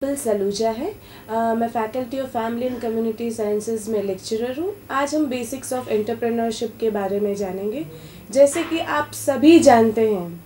सलूजा है। मैं faculty of family and community sciences में लेक्चरर हूँ। आज हम बेसिक्स ऑफ एंटरप्रेन्योरशिप के बारे में जानेंगे। जैसे कि आप सभी जानते हैं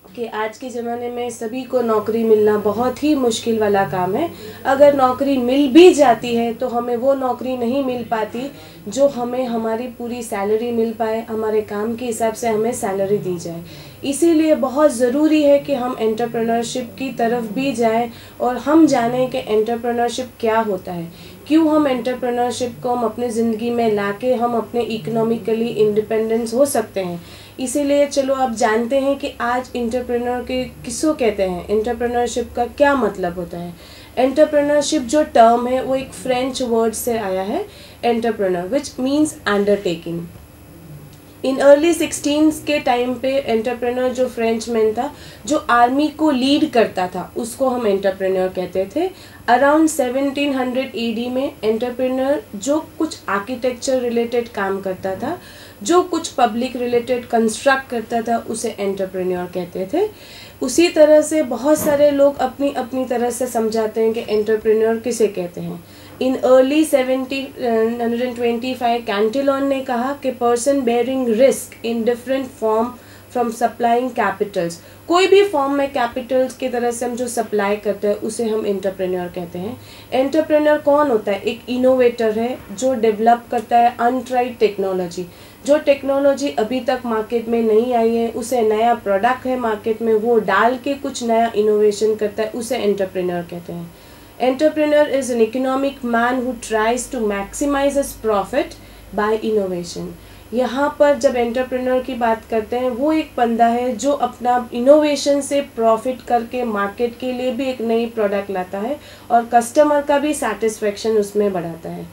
कि आज के ज़माने में सभी को नौकरी मिलना बहुत ही मुश्किल वाला काम है। अगर नौकरी मिल भी जाती है तो हमें वो नौकरी नहीं मिल पाती जो हमें हमारी पूरी सैलरी मिल पाए, हमारे काम के हिसाब से हमें सैलरी दी जाए। इसीलिए बहुत ज़रूरी है कि हम एंटरप्रेन्योरशिप की तरफ भी जाएं और हम जानें कि एंटरप्रेन्योरशिप क्या होता है, क्यों हम एंटरप्रेन्योरशिप को हम अपनी ज़िंदगी में लाके हम अपने इकोनॉमिकली इंडिपेंडेंस हो सकते हैं। इसीलिए चलो अब जानते हैं कि आज एंटरप्रेन्योर के किसको कहते हैं, एंटरप्रेन्योरशिप का क्या मतलब होता है। एंटरप्रेन्योरशिप जो टर्म है वो एक फ्रेंच वर्ड से आया है, entrepreneur, which means undertaking. In early 16 के टाइम पे एंटरप्रेन्योर जो फ्रेंच मैन था जो आर्मी को लीड करता था उसको हम एंटरप्रेन्योर कहते थे। अराउंड 1700 AD में एंटरप्रेन्योर जो कुछ आर्किटेक्चर रिलेटेड काम करता था, जो कुछ पब्लिक रिलेटेड कंस्ट्रक्ट करता था, उसे एंटरप्रेन्योर कहते थे। उसी तरह से बहुत सारे लोग अपनी अपनी तरह से समझाते हैं कि एंटरप्रेन्योर किसे कहते हैं। इन अर्ली 1725 कैंटिलोन ने कहा कि person bearing risk in different form from supplying Capitals, कोई भी फॉर्म में कैपिटल्स की तरह से हम जो सप्लाई करते हैं उसे हम एंटरप्रेन्योर कहते हैं। एंटरप्रेन्योर कौन होता है? एक इनोवेटर है जो डेवलप करता है अनट्राइड टेक्नोलॉजी, जो टेक्नोलॉजी अभी तक मार्केट में नहीं आई है, उसे नया प्रोडक्ट है मार्केट में, वो डाल के कुछ नया इनोवेशन करता है, उसे एंटरप्रेन्योर कहते हैं। Entrepreneur is an economic man who tries to maximize his profit by innovation। यहाँ पर जब एंटरप्रेन्योर की बात करते हैं वो एक बंदा है जो अपना इनोवेशन से प्रॉफिट करके मार्केट के लिए भी एक नई प्रोडक्ट लाता है और कस्टमर का भी सेटिस्फेक्शन उसमें बढ़ाता है।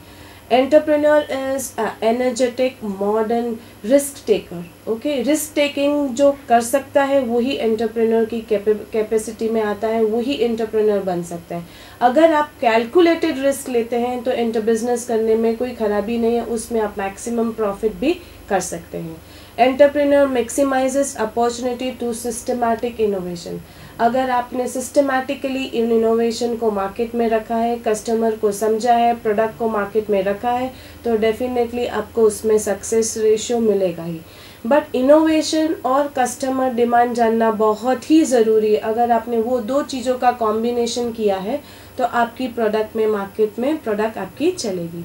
Entrepreneur is energetic modern risk taker. Okay, risk taking जो कर सकता है वही एंटरप्रेन्योर की कैपेसिटी में आता है, वही एंटरप्रेन्योर बन सकता है। अगर आप कैलकुलेटेड रिस्क लेते हैं तो एंटर बिजनेस करने में कोई खराबी नहीं है, उसमें आप मैक्सिमम प्रॉफिट भी कर सकते हैं। Entrepreneur maximizes opportunity to systematic innovation. अगर आपने सिस्टमैटिकली इन इनोवेशन को मार्केट में रखा है, कस्टमर को समझा है, प्रोडक्ट को मार्केट में रखा है, तो डेफिनेटली आपको उसमें सक्सेस रेशियो मिलेगा ही। बट इनोवेशन और कस्टमर डिमांड जानना बहुत ही ज़रूरी है। अगर आपने वो दो चीज़ों का कॉम्बिनेशन किया है तो आपकी प्रोडक्ट में मार्केट में प्रोडक्ट आपकी चलेगी।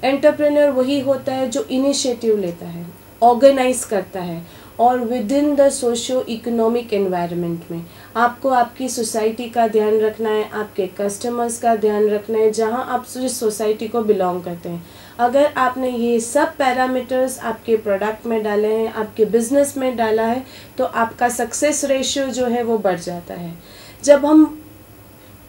एंटरप्रेन्योर वही होता है जो इनिशिएटिव लेता है, ऑर्गेनाइज करता है और with in the socio economic environment में आपको आपकी सोसाइटी का ध्यान रखना है, आपके कस्टमर्स का ध्यान रखना है जहां आप जिस सोसाइटी को बिलोंग करते हैं। अगर आपने ये सब पैरामीटर्स आपके प्रोडक्ट में डाले हैं, आपके बिजनेस में डाला है, तो आपका सक्सेस रेशियो जो है वो बढ़ जाता है। जब हम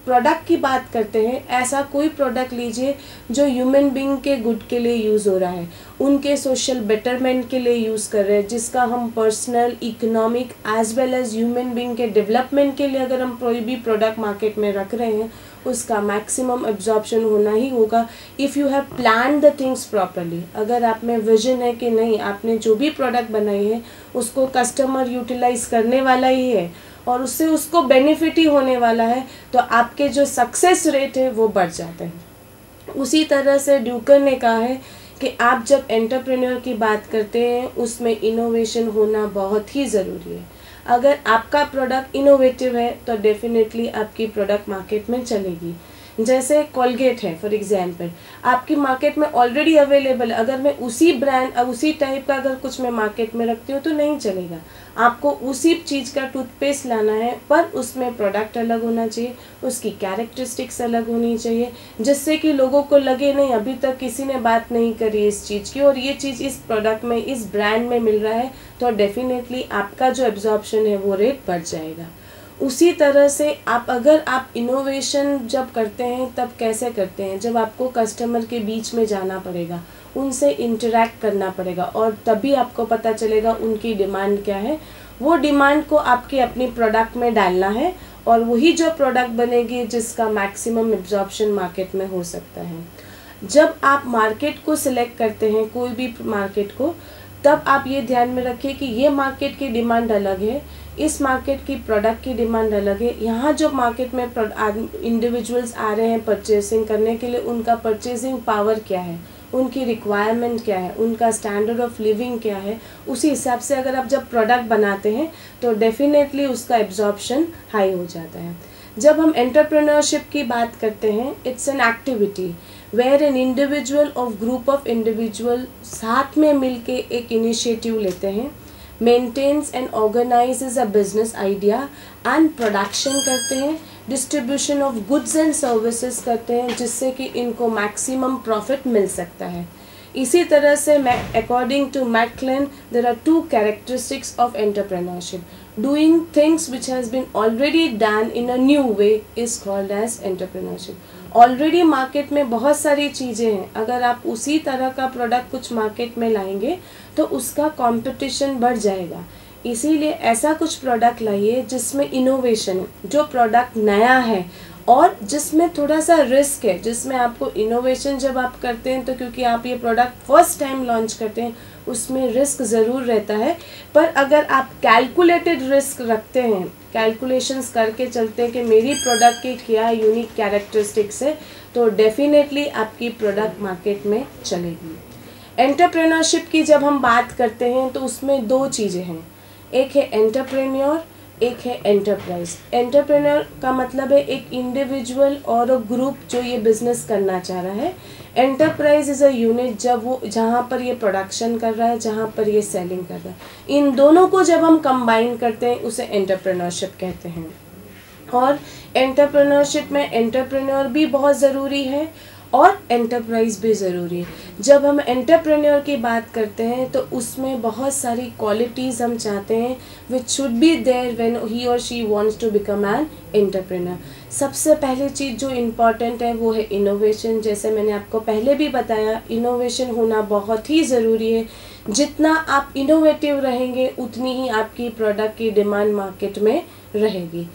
प्रोडक्ट की बात करते हैं, ऐसा कोई प्रोडक्ट लीजिए जो ह्यूमन बीइंग के गुड के लिए यूज़ हो रहा है, उनके सोशल बेटरमेंट के लिए यूज़ कर रहे हैं, जिसका हम personal economic as well as human being के डेवलपमेंट के लिए अगर हम कोई भी प्रोडक्ट मार्केट में रख रहे हैं, उसका मैक्सिमम एब्जॉर्प्शन होना ही होगा if you have plan the things properly. अगर आप में विजन है कि नहीं, आपने जो भी प्रोडक्ट बनाई है उसको कस्टमर यूटिलाइज करने वाला ही है और उससे उसको बेनिफिट ही होने वाला है, तो आपके जो सक्सेस रेट है वो बढ़ जाते हैं। उसी तरह से ड्यूकर ने कहा है कि आप जब एंटरप्रेन्योर की बात करते हैं उसमें इनोवेशन होना बहुत ही ज़रूरी है। अगर आपका प्रोडक्ट इनोवेटिव है तो डेफिनेटली आपकी प्रोडक्ट मार्केट में चलेगी। जैसे कोलगेट है फॉर एग्जांपल, आपकी मार्केट में ऑलरेडी अवेलेबल है, अगर मैं उसी ब्रांड उसी टाइप का अगर कुछ मैं मार्केट में रखती हूँ तो नहीं चलेगा। आपको उसी चीज़ का टूथपेस्ट लाना है पर उसमें प्रोडक्ट अलग होना चाहिए, उसकी कैरेक्टरिस्टिक्स अलग होनी चाहिए, जिससे कि लोगों को लगे नहीं अभी तक किसी ने बात नहीं करी इस चीज़ की और ये चीज़ इस प्रोडक्ट में इस ब्रांड में मिल रहा है, तो डेफिनेटली आपका जो एब्जॉर्प्शन है वो रेट बढ़ जाएगा। उसी तरह से अगर आप इनोवेशन जब करते हैं तब कैसे करते हैं? जब आपको कस्टमर के बीच में जाना पड़ेगा, उनसे इंटरेक्ट करना पड़ेगा और तभी आपको पता चलेगा उनकी डिमांड क्या है। वो डिमांड को आपके अपनी प्रोडक्ट में डालना है और वही जो प्रोडक्ट बनेगी जिसका मैक्सिमम एब्जॉर्प्शन मार्केट में हो सकता है। जब आप मार्केट को सिलेक्ट करते हैं, कोई भी मार्केट को, तब आप ये ध्यान में रखिए कि ये मार्केट की डिमांड अलग है, इस मार्केट की प्रोडक्ट की डिमांड अलग है। यहाँ जो मार्केट में इंडिविजुअल्स आ रहे हैं परचेसिंग करने के लिए, उनका परचेसिंग पावर क्या है, उनकी रिक्वायरमेंट क्या है, उनका स्टैंडर्ड ऑफ लिविंग क्या है, उसी हिसाब से अगर आप जब प्रोडक्ट बनाते हैं तो डेफिनेटली उसका एब्जॉर्प्शन हाई हो जाता है। जब हम एंटरप्रेन्योरशिप की बात करते हैं, it's an activity where an individual और ग्रुप ऑफ इंडिविजुअल साथ में मिलके एक इनिशिएटिव लेते हैं, maintains and organizes a business idea and production करते हैं, distribution of goods and services करते हैं, जिससे कि इनको मैक्सिमम प्रॉफिट मिल सकता है। इसी तरह से according to McClane there are 2 characteristics of entrepreneurship. Doing things which has been already done in a new way is called as entrepreneurship. Already market में बहुत सारी चीज़ें हैं, अगर आप उसी तरह का प्रोडक्ट कुछ मार्केट में लाएंगे तो उसका कंपटीशन बढ़ जाएगा। इसीलिए ऐसा कुछ प्रोडक्ट लाइए जिसमें इनोवेशन है, जो प्रोडक्ट नया है और जिसमें थोड़ा सा रिस्क है, जिसमें आपको इनोवेशन जब आप करते हैं तो क्योंकि आप ये प्रोडक्ट फर्स्ट टाइम लॉन्च करते हैं उसमें रिस्क ज़रूर रहता है, पर अगर आप कैलकुलेटेड रिस्क रखते हैं, कैलकुलेशंस करके चलते हैं कि मेरी प्रोडक्ट की क्या यूनिक कैरेक्टरिस्टिक्स है, तो डेफिनेटली आपकी प्रोडक्ट मार्केट में चलेगी। एंटरप्रेन्योरशिप की जब हम बात करते हैं तो उसमें 2 चीज़ें हैं, एक है एंटरप्रेन्योर, एक है एंटरप्राइज। एंटरप्रेन्योर का मतलब है एक इंडिविजुअल और ग्रुप जो ये बिजनेस करना चाह रहा है। एंटरप्राइज इज़ अ यूनिट जब वो जहाँ पर ये प्रोडक्शन कर रहा है, जहाँ पर ये सेलिंग कर रहा है। इन दोनों को जब हम कंबाइन करते हैं उसे एंटरप्रेन्योरशिप कहते हैं। और एंटरप्रेन्योरशिप में एंटरप्रेन्योर भी बहुत ज़रूरी है और एंटरप्राइज भी ज़रूरी है। जब हम एंटरप्रेन्योर की बात करते हैं तो उसमें बहुत सारी क्वालिटीज़ हम चाहते हैं which should be there when he और she wants to become an entrepreneur. सबसे पहली चीज़ जो इम्पॉर्टेंट है वो है इनोवेशन। जैसे मैंने आपको पहले भी बताया, इनोवेशन होना बहुत ही ज़रूरी है। जितना आप इनोवेटिव रहेंगे उतनी ही आपकी प्रोडक्ट की डिमांड मार्केट में रहेगी।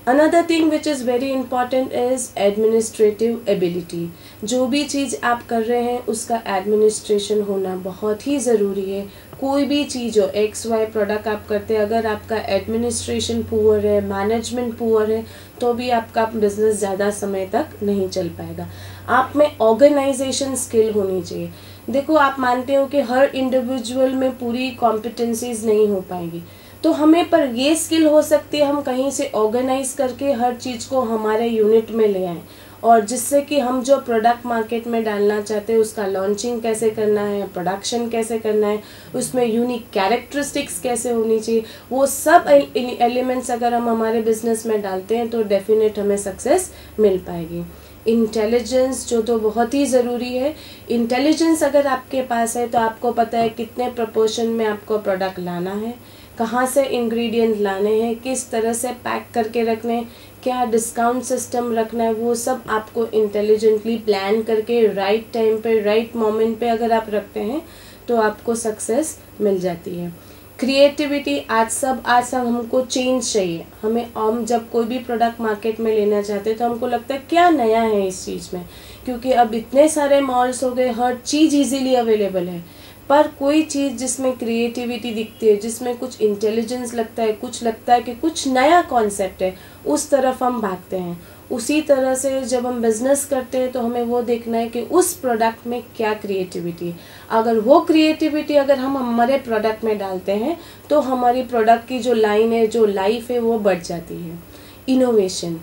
Another thing which is very important is administrative ability। जो भी चीज़ आप कर रहे हैं उसका एडमिनिस्ट्रेशन होना बहुत ही ज़रूरी है। कोई भी चीज़ हो, XY प्रोडक्ट आप करते हैं, अगर आपका एडमिनिस्ट्रेशन पुअर है, मैनेजमेंट पुअर है, तो भी आपका बिजनेस ज़्यादा समय तक नहीं चल पाएगा। आप में ऑर्गेनाइजेशन स्किल होनी चाहिए। देखो, आप मानते हो कि हर इंडिविजुअल में पूरी कॉम्पिटेंसीज नहीं हो पाएगी, तो हमें पर ये स्किल हो सकती है हम कहीं से ऑर्गेनाइज करके हर चीज़ को हमारे यूनिट में ले आएँ, और जिससे कि हम जो प्रोडक्ट मार्केट में डालना चाहते हैं उसका लॉन्चिंग कैसे करना है, प्रोडक्शन कैसे करना है, उसमें यूनिक कैरेक्टरिस्टिक्स कैसे होनी चाहिए, वो सब एलिमेंट्स अगर हम हमारे बिजनेस में डालते हैं तो डेफिनेट हमें सक्सेस मिल पाएगी। इंटेलिजेंस जो तो बहुत ही ज़रूरी है। इंटेलिजेंस अगर आपके पास है तो आपको पता है कितने प्रपोर्शन में आपको प्रोडक्ट लाना है, कहाँ से इंग्रेडिएंट लाने हैं, किस तरह से पैक करके रखने हैं, क्या डिस्काउंट सिस्टम रखना है, वो सब आपको इंटेलिजेंटली प्लान करके राइट टाइम पे राइट मोमेंट पे अगर आप रखते हैं तो आपको सक्सेस मिल जाती है। क्रिएटिविटी, आज हमको चेंज चाहिए। हम जब कोई भी प्रोडक्ट मार्केट में लेना चाहते हैं तो हमको लगता है क्या नया है इस चीज़ में, क्योंकि अब इतने सारे मॉल्स हो गए, हर चीज़ इजीली अवेलेबल है, पर कोई चीज़ जिसमें क्रिएटिविटी दिखती है, जिसमें कुछ इंटेलिजेंस लगता है, कुछ लगता है कि कुछ नया कॉन्सेप्ट है, उस तरफ हम भागते हैं। उसी तरह से जब हम बिज़नेस करते हैं तो हमें वो देखना है कि उस प्रोडक्ट में क्या क्रिएटिविटी है। अगर वो क्रिएटिविटी अगर हम हमारे प्रोडक्ट में डालते हैं तो हमारी प्रोडक्ट की जो लाइन है, जो लाइफ है, वो बढ़ जाती है। इनोवेशन,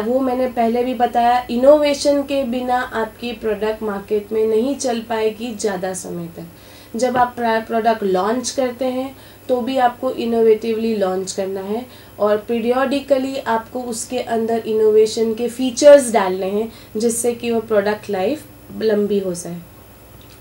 वो मैंने पहले भी बताया, इनोवेशन के बिना आपकी प्रोडक्ट मार्केट में नहीं चल पाएगी ज़्यादा समय तक। जब आप प्रोडक्ट लॉन्च करते हैं तो भी आपको इनोवेटिवली लॉन्च करना है, और पीरियोडिकली आपको उसके अंदर इनोवेशन के फीचर्स डालने हैं जिससे कि वो प्रोडक्ट लाइफ लंबी हो जाए।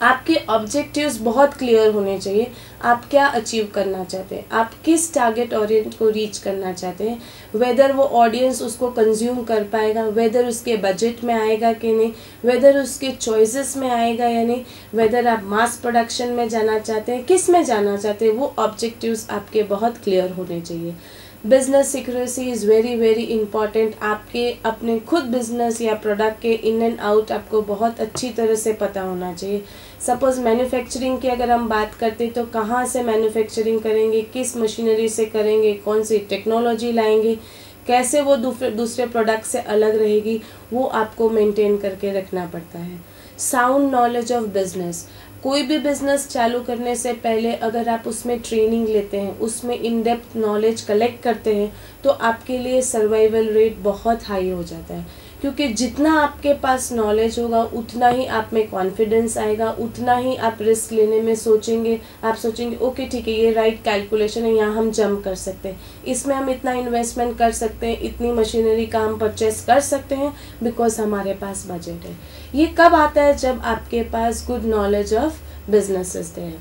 आपके ऑब्जेक्टिव्स बहुत क्लियर होने चाहिए। आप क्या अचीव करना चाहते हैं, आप किस टारगेट ऑडियंस को रीच करना चाहते हैं, वेदर वो ऑडियंस उसको कंज्यूम कर पाएगा, वेदर उसके बजट में आएगा कि नहीं, वेदर उसके चॉइसेस में आएगा या नहीं, वेदर आप मास प्रोडक्शन में जाना चाहते हैं, किस में जाना चाहते हैं, वो ऑब्जेक्टिव्स आपके बहुत क्लियर होने चाहिए। Business security is very very important. आपके अपने खुद बिजनेस या प्रोडक्ट के इन एंड आउट आपको बहुत अच्छी तरह से पता होना चाहिए। सपोज मैन्युफैक्चरिंग की अगर हम बात करते हैं तो कहाँ से मैन्युफैक्चरिंग करेंगे, किस मशीनरी से करेंगे, कौन सी टेक्नोलॉजी लाएंगे, कैसे वो दूसरे प्रोडक्ट से अलग रहेगी, वो आपको मेंटेन करके रखना पड़ता है। साउंड नॉलेज ऑफ बिजनेस, कोई भी बिजनेस चालू करने से पहले अगर आप उसमें ट्रेनिंग लेते हैं, उसमें इन डेप्थ नॉलेज कलेक्ट करते हैं, तो आपके लिए सर्वाइवल रेट बहुत हाई हो जाता है। क्योंकि जितना आपके पास नॉलेज होगा उतना ही आप में कॉन्फिडेंस आएगा, उतना ही आप रिस्क लेने में सोचेंगे। आप सोचेंगे ओके ठीक है, ये राइट कैलकुलेशन है, यहाँ हम जंप कर सकते हैं, इसमें हम इतना इन्वेस्टमेंट कर सकते हैं, इतनी मशीनरी का हम परचेस कर सकते हैं, बिकॉज हमारे पास बजट है। ये कब आता है? जब आपके पास गुड नॉलेज ऑफ बिजनेसेस है।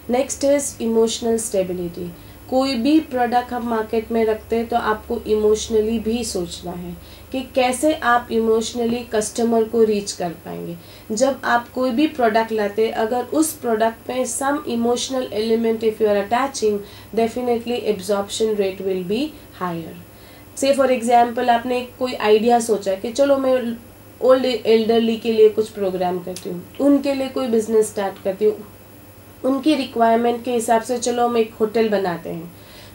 Next is emotional stability. कोई भी प्रोडक्ट हम मार्केट में रखते हैं तो आपको इमोशनली भी सोचना है कि कैसे आप इमोशनली कस्टमर को रीच कर पाएंगे। जब आप कोई भी प्रोडक्ट लाते हैं, अगर उस प्रोडक्ट में some emotional element if you are attaching, definitely absorption rate will be higher. So for example आपने कोई आइडिया सोचा कि चलो मैं ओल्ड एल्डरली के लिए कुछ प्रोग्राम करती हूँ, उनके लिए कोई बिजनेस स्टार्ट करती हूँ, उनकी रिक्वायरमेंट के हिसाब से चलो हम एक होटल बनाते हैं,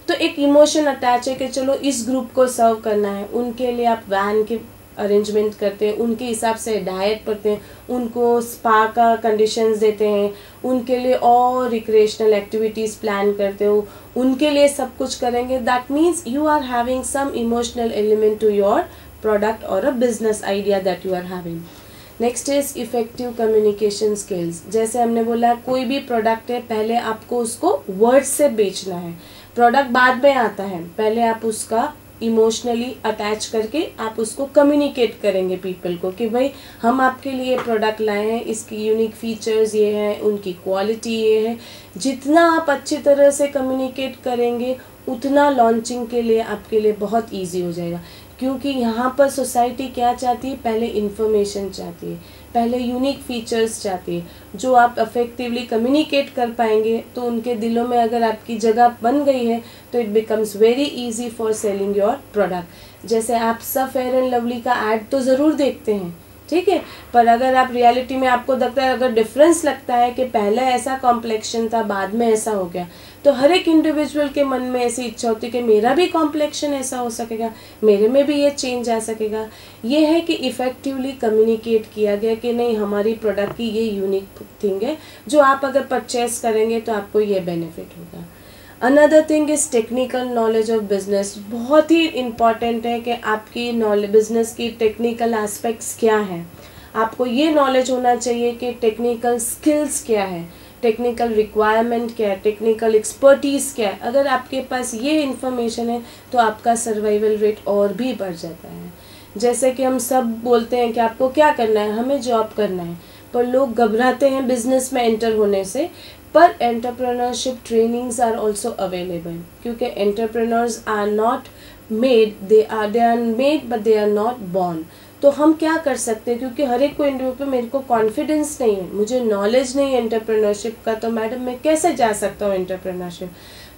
तो एक इमोशन अटैच है कि चलो इस ग्रुप को सर्व करना है, उनके लिए आप वैन के अरेंजमेंट करते हैं, उनके हिसाब से डाइट करते हैं, उनको स्पा का कंडीशंस देते हैं, उनके लिए और रिक्रिएशनल एक्टिविटीज़ प्लान करते हो, उनके लिए सब कुछ करेंगे। That means you are having some emotional element to your product और a business idea that you are having. Next is effective communication skills. जैसे हमने बोला कोई भी प्रोडक्ट है, पहले आपको उसको वर्ड से बेचना है, प्रोडक्ट बाद में आता है, पहले आप उसका इमोशनली अटैच करके आप उसको कम्युनिकेट करेंगे पीपल को कि भाई हम आपके लिए प्रोडक्ट लाए हैं, इसकी यूनिक फीचर्स ये हैं, उनकी क्वालिटी ये है। जितना आप अच्छी तरह से कम्युनिकेट करेंगे उतना लॉन्चिंग के लिए आपके लिए बहुत ईजी हो जाएगा। क्योंकि यहाँ पर सोसाइटी क्या चाहती है? पहले इन्फॉर्मेशन चाहती है, पहले यूनिक फीचर्स चाहती है। जो आप अफेक्टिवली कम्युनिकेट कर पाएंगे तो उनके दिलों में अगर आपकी जगह बन गई है तो it becomes very easy for selling your product. जैसे आप सब फेयर एंड लवली का ऐड तो ज़रूर देखते हैं, ठीक है, पर अगर आप रियलिटी में आपको लगता है, अगर डिफरेंस लगता है कि पहले ऐसा कॉम्प्लेक्शन था बाद में ऐसा हो गया, तो हर एक इंडिविजुअल के मन में ऐसी इच्छा होती है कि मेरा भी कॉम्प्लेक्शन ऐसा हो सकेगा, मेरे में भी ये चेंज आ सकेगा। ये है कि इफ़ेक्टिवली कम्युनिकेट किया गया कि नहीं, हमारी प्रोडक्ट की ये यूनिक थिंग है, जो आप अगर परचेस करेंगे तो आपको ये बेनिफिट होगा। Another thing is technical knowledge of business. बहुत ही इम्पॉर्टेंट है कि आपकी नॉलेज बिजनेस की टेक्निकल एस्पेक्ट्स क्या हैं। आपको ये नॉलेज होना चाहिए कि टेक्निकल स्किल्स क्या है, टेक्निकल रिक्वायरमेंट क्या है, टेक्निकल एक्सपर्टीज़ क्या है। अगर आपके पास ये इन्फॉर्मेशन है तो आपका सर्वाइवल रेट और भी बढ़ जाता है। जैसे कि हम सब बोलते हैं कि आपको क्या करना है, हमें जॉब करना है, पर लोग घबराते हैं बिजनेस में एंटर होने से। पर entrepreneurship trainings are also available, क्योंकि entrepreneurs are not made, they are made but they are not born. तो हम क्या कर सकते हैं, क्योंकि हर एक को इंडिविजुअल पे मेरे को कॉन्फिडेंस नहीं है, मुझे नॉलेज नहीं है एंटरप्रेन्योरशिप का, तो मैडम मैं कैसे जा सकता हूँ एंटरप्रेन्योरशिप?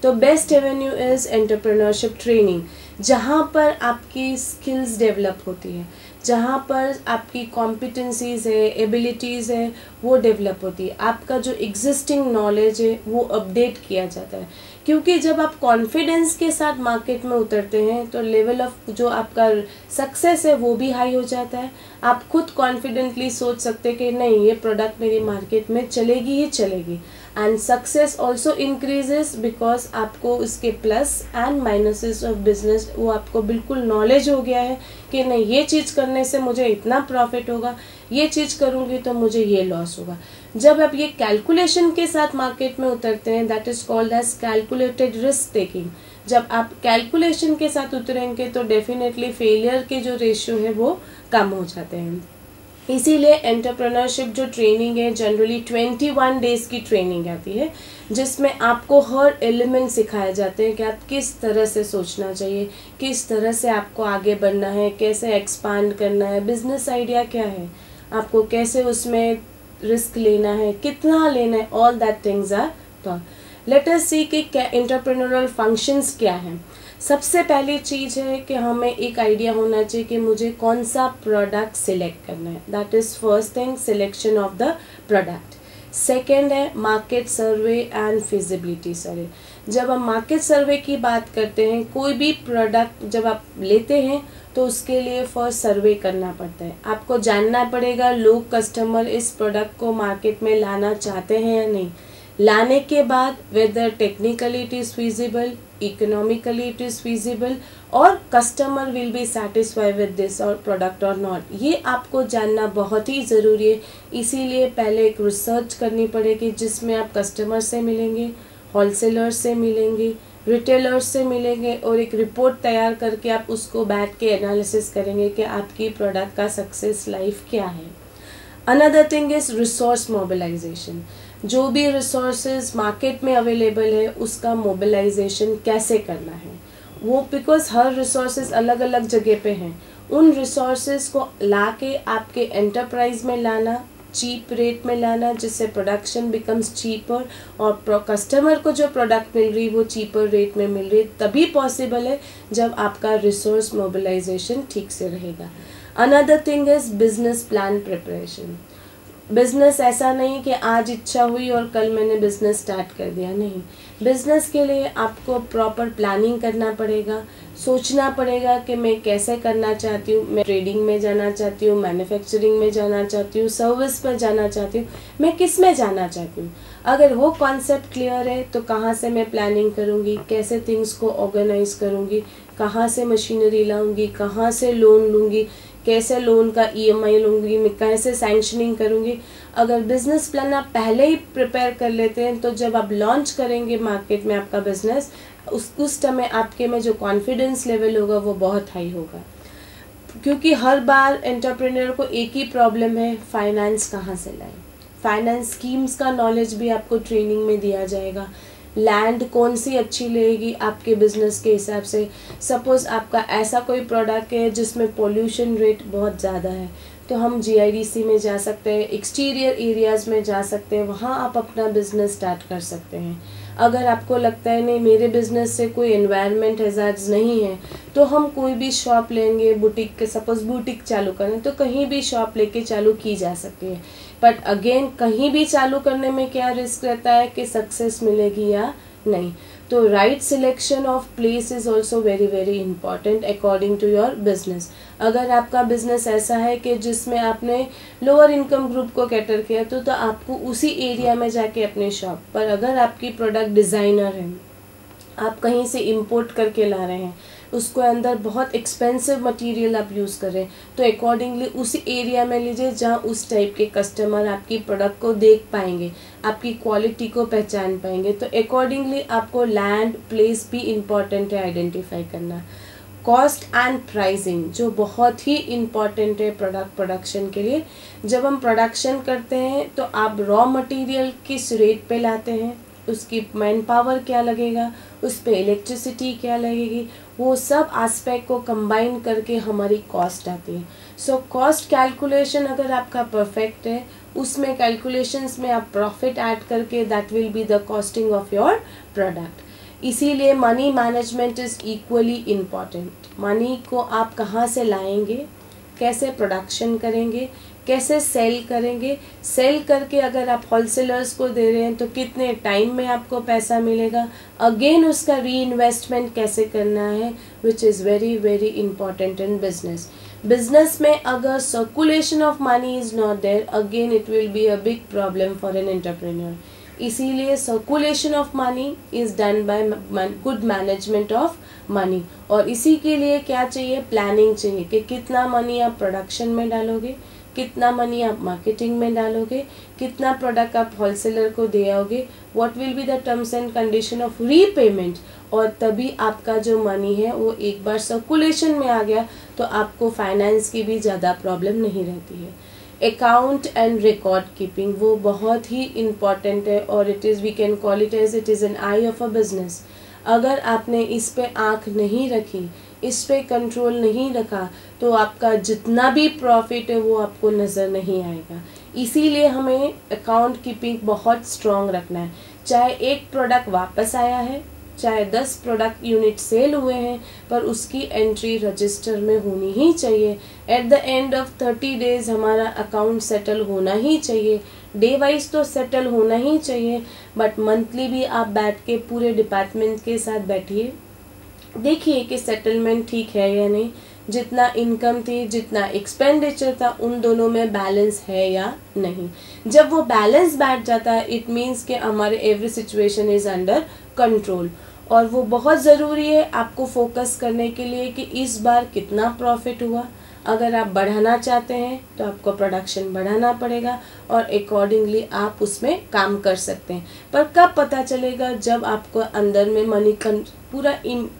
तो best Avenue is entrepreneurship training, जहाँ पर आपकी स्किल्स डेवलप होती है, जहाँ पर आपकी कॉम्पिटेंसीज़ है, एबिलिटीज़ है, वो डेवलप होती है, आपका जो एग्जिस्टिंग नॉलेज है वो अपडेट किया जाता है। क्योंकि जब आप कॉन्फिडेंस के साथ मार्केट में उतरते हैं तो लेवल ऑफ जो आपका सक्सेस है वो भी हाई हो जाता है। आप खुद कॉन्फिडेंटली सोच सकते हैं कि नहीं, ये प्रोडक्ट मेरी मार्केट में चलेगी ही चलेगी। And success also increases because आपको उसके plus and minuses of business वो आपको बिल्कुल नॉलेज हो गया है कि नहीं, ये चीज़ करने से मुझे इतना प्रॉफिट होगा, ये चीज़ करूँगी तो मुझे ये लॉस होगा। जब आप ये कैलकुलेशन के साथ मार्केट में उतरते हैं, that is called as calculated risk taking. जब आप कैलकुलेशन के साथ उतरेंगे तो डेफिनेटली फेलियर के जो रेशियो है वो कम हो जाते हैं। इसीलिए एंटरप्रेन्योरशिप जो ट्रेनिंग है जनरली 21 डेज़ की ट्रेनिंग आती है, जिसमें आपको हर एलिमेंट सिखाए जाते हैं कि आप किस तरह से सोचना चाहिए, किस तरह से आपको आगे बढ़ना है, कैसे एक्सपांड करना है, बिजनेस आइडिया क्या है, आपको कैसे उसमें रिस्क लेना है, कितना लेना है, all that things are taught. Let us see कि क्या एंटरप्रेन्योरल फंक्शंस क्या हैं। सबसे पहली चीज़ है कि हमें एक आइडिया होना चाहिए कि मुझे कौन सा प्रोडक्ट सिलेक्ट करना है। That is first thing, selection of the product. Second है मार्केट सर्वे एंड फिजिबिलिटी सर्वे। जब हम मार्केट सर्वे की बात करते हैं, कोई भी प्रोडक्ट जब आप लेते हैं तो उसके लिए फर्स्ट सर्वे करना पड़ता है। आपको जानना पड़ेगा लोग कस्टमर इस प्रोडक्ट को मार्केट में लाना चाहते हैं या नहीं। लाने के बाद whether technically it is feasible, economically it is feasible और customer will be satisfied with this और प्रोडक्ट और नॉट, ये आपको जानना बहुत ही ज़रूरी है। इसीलिए पहले एक रिसर्च करनी पड़ेगी जिसमें आप कस्टमर से मिलेंगे, होलसेलर से मिलेंगे, रिटेलर्स से मिलेंगे और एक रिपोर्ट तैयार करके आप उसको बैठ के एनालिसिस करेंगे कि आपकी प्रोडक्ट का सक्सेस लाइफ क्या है। Another thing is resource mobilization. जो भी रिसोर्सेज मार्केट में अवेलेबल है उसका मोबिलाइजेशन कैसे करना है वो, बिकॉज हर रिसोर्सेज अलग अलग जगह पे हैं। उन रिसोर्सेज को ला के आपके एंटरप्राइज में लाना, चीप रेट में लाना, जिससे प्रोडक्शन बिकम्स चीपर और कस्टमर को जो प्रोडक्ट मिल रही वो चीपर रेट में मिल रही, तभी पॉसिबल है जब आपका रिसोर्स मोबिलाइजेशन ठीक से रहेगा। Another thing is business plan preparation. Business ऐसा नहीं कि आज इच्छा हुई और कल मैंने बिजनेस स्टार्ट कर दिया, नहीं। बिजनेस के लिए आपको प्रॉपर प्लानिंग करना पड़ेगा, सोचना पड़ेगा कि मैं कैसे करना चाहती हूँ। मैं ट्रेडिंग में जाना चाहती हूँ, मैन्युफैक्चरिंग में जाना चाहती हूँ, सर्विस पर जाना चाहती हूँ, मैं किस में जाना चाहती हूँ। अगर वो कॉन्सेप्ट क्लियर है तो कहाँ से मैं प्लानिंग करूँगी, कैसे थिंग्स को ऑर्गेनाइज करूँगी, कहाँ से मशीनरी लाऊंगी, कहाँ से लोन लूँगी, कैसे लोन का EMI लूँगी, मैं कैसे सैंक्शनिंग करूँगी। अगर बिजनेस प्लान आप पहले ही प्रिपेयर कर लेते हैं तो जब आप लॉन्च करेंगे मार्केट में आपका बिजनेस, उस समय आपके में जो कॉन्फिडेंस लेवल होगा वो बहुत हाई होगा। क्योंकि हर बार एंटरप्रेन्योर को एक ही प्रॉब्लम है, फाइनेंस कहाँ से लाएं। फाइनेंस स्कीम्स का नॉलेज भी आपको ट्रेनिंग में दिया जाएगा। लैंड कौन सी अच्छी लगेगी आपके बिजनेस के हिसाब से। सपोज आपका ऐसा कोई प्रोडक्ट है जिसमें पोल्यूशन रेट बहुत ज़्यादा है तो हम GIDC में जा सकते हैं, एक्सटीरियर एरियाज़ में जा सकते हैं, वहाँ आप अपना बिजनेस स्टार्ट कर सकते हैं। अगर आपको लगता है नहीं मेरे बिजनेस से कोई एनवायरनमेंट हैज़ार्ड्स नहीं है तो हम कोई भी शॉप लेंगे, बुटीक के, सपोज बुटीक चालू करें तो कहीं भी शॉप लेके चालू की जा सकती है। बट अगेन कहीं भी चालू करने में क्या रिस्क रहता है कि सक्सेस मिलेगी या नहीं। तो right selection of place is also very very important according to your business. अगर आपका बिजनेस ऐसा है कि जिसमें आपने लोअर इनकम ग्रुप को कैटर किया तो आपको उसी एरिया में जाके अपनी शॉप पर, अगर आपकी प्रोडक्ट डिज़ाइनर है, आप कहीं से इंपोर्ट करके ला रहे हैं, उसको अंदर बहुत एक्सपेंसिव मटेरियल आप यूज़ करें तो अकॉर्डिंगली उसी एरिया में लीजिए जहाँ उस टाइप के कस्टमर आपकी प्रोडक्ट को देख पाएंगे, आपकी क्वालिटी को पहचान पाएंगे। तो अकॉर्डिंगली आपको लैंड प्लेस भी इम्पॉर्टेंट है आइडेंटिफाई करना। कॉस्ट एंड प्राइसिंग जो बहुत ही इम्पॉर्टेंट है प्रोडक्ट प्रोडक्शन के लिए। जब हम प्रोडक्शन करते हैं तो आप रॉ मटेरियल किस रेट पे लाते हैं, उसकी मैन पावर क्या लगेगा, उस पर इलेक्ट्रिसिटी क्या लगेगी, वो सब एस्पेक्ट को कंबाइन करके हमारी कॉस्ट आती है। सो कॉस्ट कैलकुलेशन अगर आपका परफेक्ट है, उसमें कैलकुलेशंस में आप प्रॉफिट ऐड करके that will be the costing of your product. इसीलिए money management is equally important. Money को आप कहाँ से लाएंगे, कैसे प्रोडक्शन करेंगे, कैसे सेल करेंगे, सेल करके अगर आप होलसेलर्स को दे रहे हैं तो कितने टाइम में आपको पैसा मिलेगा, अगेन उसका री इन्वेस्टमेंट कैसे करना है, which is very very important in business. Business में अगर circulation of money is not there, again it will be a big problem for an entrepreneur. इसीलिए circulation of money is done by good management of money. और इसी के लिए क्या चाहिए, planning चाहिए कि कितना मनी आप प्रोडक्शन में डालोगे, कितना मनी आप मार्केटिंग में डालोगे, कितना प्रोडक्ट आप होलसेलर को दे आओगे, what will be the terms and condition of repayment. और तभी आपका जो मनी है वो एक बार सर्कुलेशन में आ गया तो आपको फाइनेंस की भी ज़्यादा प्रॉब्लम नहीं रहती है। अकाउंट एंड रिकॉर्ड कीपिंग वो बहुत ही इम्पॉर्टेंट है और it is we can call it as it is an eye of a business. अगर आपने इस पे आँख नहीं रखी, इस पे कंट्रोल नहीं रखा तो आपका जितना भी प्रॉफिट है वो आपको नज़र नहीं आएगा। इसीलिए हमें अकाउंट कीपिंग बहुत स्ट्रॉन्ग रखना है। चाहे एक प्रोडक्ट वापस आया है, चाहे 10 प्रोडक्ट यूनिट सेल हुए हैं, पर उसकी एंट्री रजिस्टर में होनी ही चाहिए। At the end of 30 days हमारा अकाउंट सेटल होना ही चाहिए। डे वाइज तो सेटल होना ही चाहिए, बट मंथली भी आप बैठ के पूरे डिपार्टमेंट के साथ बैठिए, देखिए कि सेटलमेंट ठीक है या नहीं, जितना इनकम थी जितना एक्सपेंडिचर था उन दोनों में बैलेंस है या नहीं। जब वो बैलेंस बैठ जाता है इट मीन्स कि हमारे every situation is under control. और वो बहुत ज़रूरी है आपको फोकस करने के लिए कि इस बार कितना प्रॉफिट हुआ। अगर आप बढ़ाना चाहते हैं तो आपको प्रोडक्शन बढ़ाना पड़ेगा और अकॉर्डिंगली आप उसमें काम कर सकते हैं। पर कब पता चलेगा? जब आपको अंदर में मनी पूरा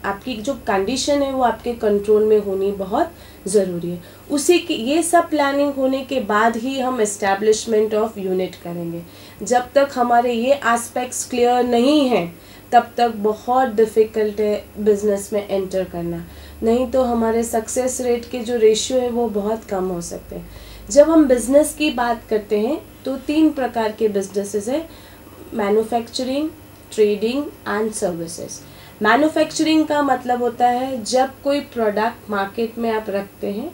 आपकी जो कंडीशन है वो आपके कंट्रोल में होनी बहुत ज़रूरी है। उसी की ये सब प्लानिंग होने के बाद ही हम एस्टैब्लिशमेंट ऑफ यूनिट करेंगे। जब तक हमारे ये एस्पेक्ट्स क्लियर नहीं हैं तब तक बहुत डिफ़िकल्ट है बिज़नेस में एंटर करना, नहीं तो हमारे सक्सेस रेट के जो रेशियो है वो बहुत कम हो सकते हैं। जब हम बिज़नेस की बात करते हैं तो 3 प्रकार के बिजनेसेस है, manufacturing, trading and services. Manufacturing का मतलब होता है जब कोई प्रोडक्ट मार्केट में आप रखते हैं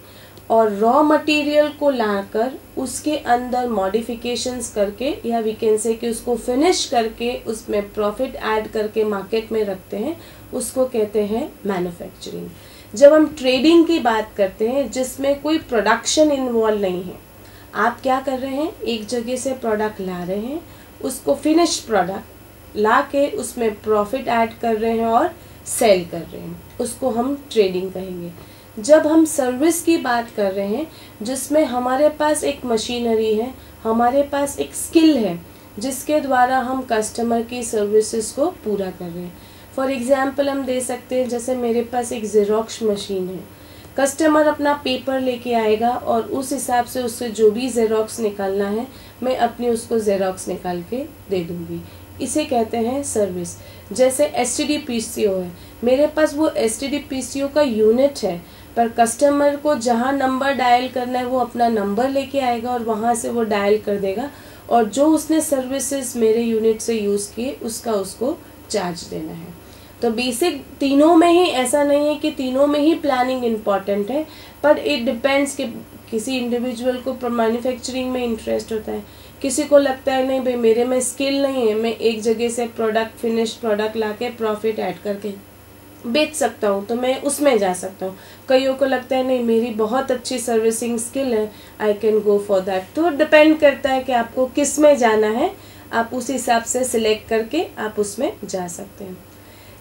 और रॉ मटेरियल को लाकर उसके अंदर मॉडिफिकेशंस करके या वी कैन से कि उसको फिनिश करके उसमें प्रॉफिट ऐड करके मार्केट में रखते हैं, उसको कहते हैं मैन्युफैक्चरिंग। जब हम ट्रेडिंग की बात करते हैं जिसमें कोई प्रोडक्शन इन्वॉल्व नहीं है, आप क्या कर रहे हैं, एक जगह से प्रोडक्ट ला रहे हैं, उसको फिनिश प्रोडक्ट ला के उसमें प्रॉफिट ऐड कर रहे हैं और सेल कर रहे हैं, उसको हम ट्रेडिंग कहेंगे। जब हम सर्विस की बात कर रहे हैं जिसमें हमारे पास एक मशीनरी है, हमारे पास एक स्किल है जिसके द्वारा हम कस्टमर की सर्विसेज को पूरा कर रहे हैं। फॉर एग्जांपल हम दे सकते हैं, जैसे मेरे पास एक ज़ेरॉक्स मशीन है, कस्टमर अपना पेपर लेके आएगा और उस हिसाब से उससे जो भी ज़ेरॉक्स निकालना है मैं अपनी उसको ज़ेरॉक्स निकाल के दे दूँगी, इसे कहते हैं सर्विस। जैसे STD PCO है, मेरे पास वो STD PCO का यूनिट है, पर कस्टमर को जहाँ नंबर डायल करना है वो अपना नंबर लेके आएगा और वहाँ से वो डायल कर देगा और जो उसने सर्विसेज मेरे यूनिट से यूज़ किए उसका उसको चार्ज देना है। तो बेसिक तीनों में ही ऐसा नहीं है कि तीनों में ही प्लानिंग इम्पॉर्टेंट है, पर इट डिपेंड्स कि किसी इंडिविजुअल को मैन्युफैक्चरिंग में इंटरेस्ट होता है, किसी को लगता है नहीं भाई मेरे में स्किल नहीं है, मैं एक जगह से प्रोडक्ट फिनिश प्रोडक्ट लाके प्रॉफिट ऐड करके बेच सकता हूँ तो मैं उसमें जा सकता हूँ। कईयों को लगता है नहीं मेरी बहुत अच्छी सर्विसिंग स्किल है, I can go for that. तो डिपेंड करता है कि आपको किस में जाना है, आप उस हिसाब से सिलेक्ट करके आप उसमें जा सकते हैं।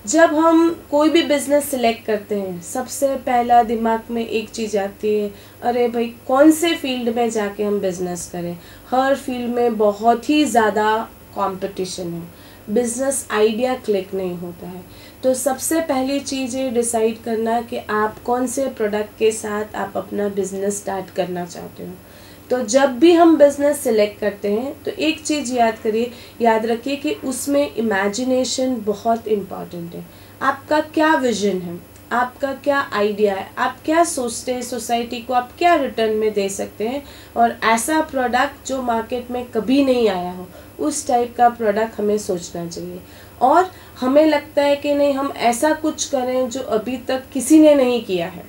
जब हम कोई भी बिज़नेस सिलेक्ट करते हैं सबसे पहला दिमाग में एक चीज़ आती है, अरे भाई कौन से फील्ड में जाके हम बिज़नेस करें। हर फील्ड में बहुत ही ज़्यादा कंपटीशन है, बिज़नेस आइडिया क्लिक नहीं होता है। तो सबसे पहली चीज़ ये डिसाइड करना कि आप कौन से प्रोडक्ट के साथ आप अपना बिज़नेस स्टार्ट करना चाहते हो। तो जब भी हम बिज़नेस सिलेक्ट करते हैं तो एक चीज़ याद रखिए कि उसमें इमेजिनेशन बहुत इम्पॉर्टेंट है। आपका क्या विजन है, आपका क्या आइडिया है, आप क्या सोचते हैं, सोसाइटी को आप क्या रिटर्न में दे सकते हैं, और ऐसा प्रोडक्ट जो मार्केट में कभी नहीं आया हो उस टाइप का प्रोडक्ट हमें सोचना चाहिए। और हमें लगता है कि नहीं हम ऐसा कुछ करें जो अभी तक किसी ने नहीं किया है,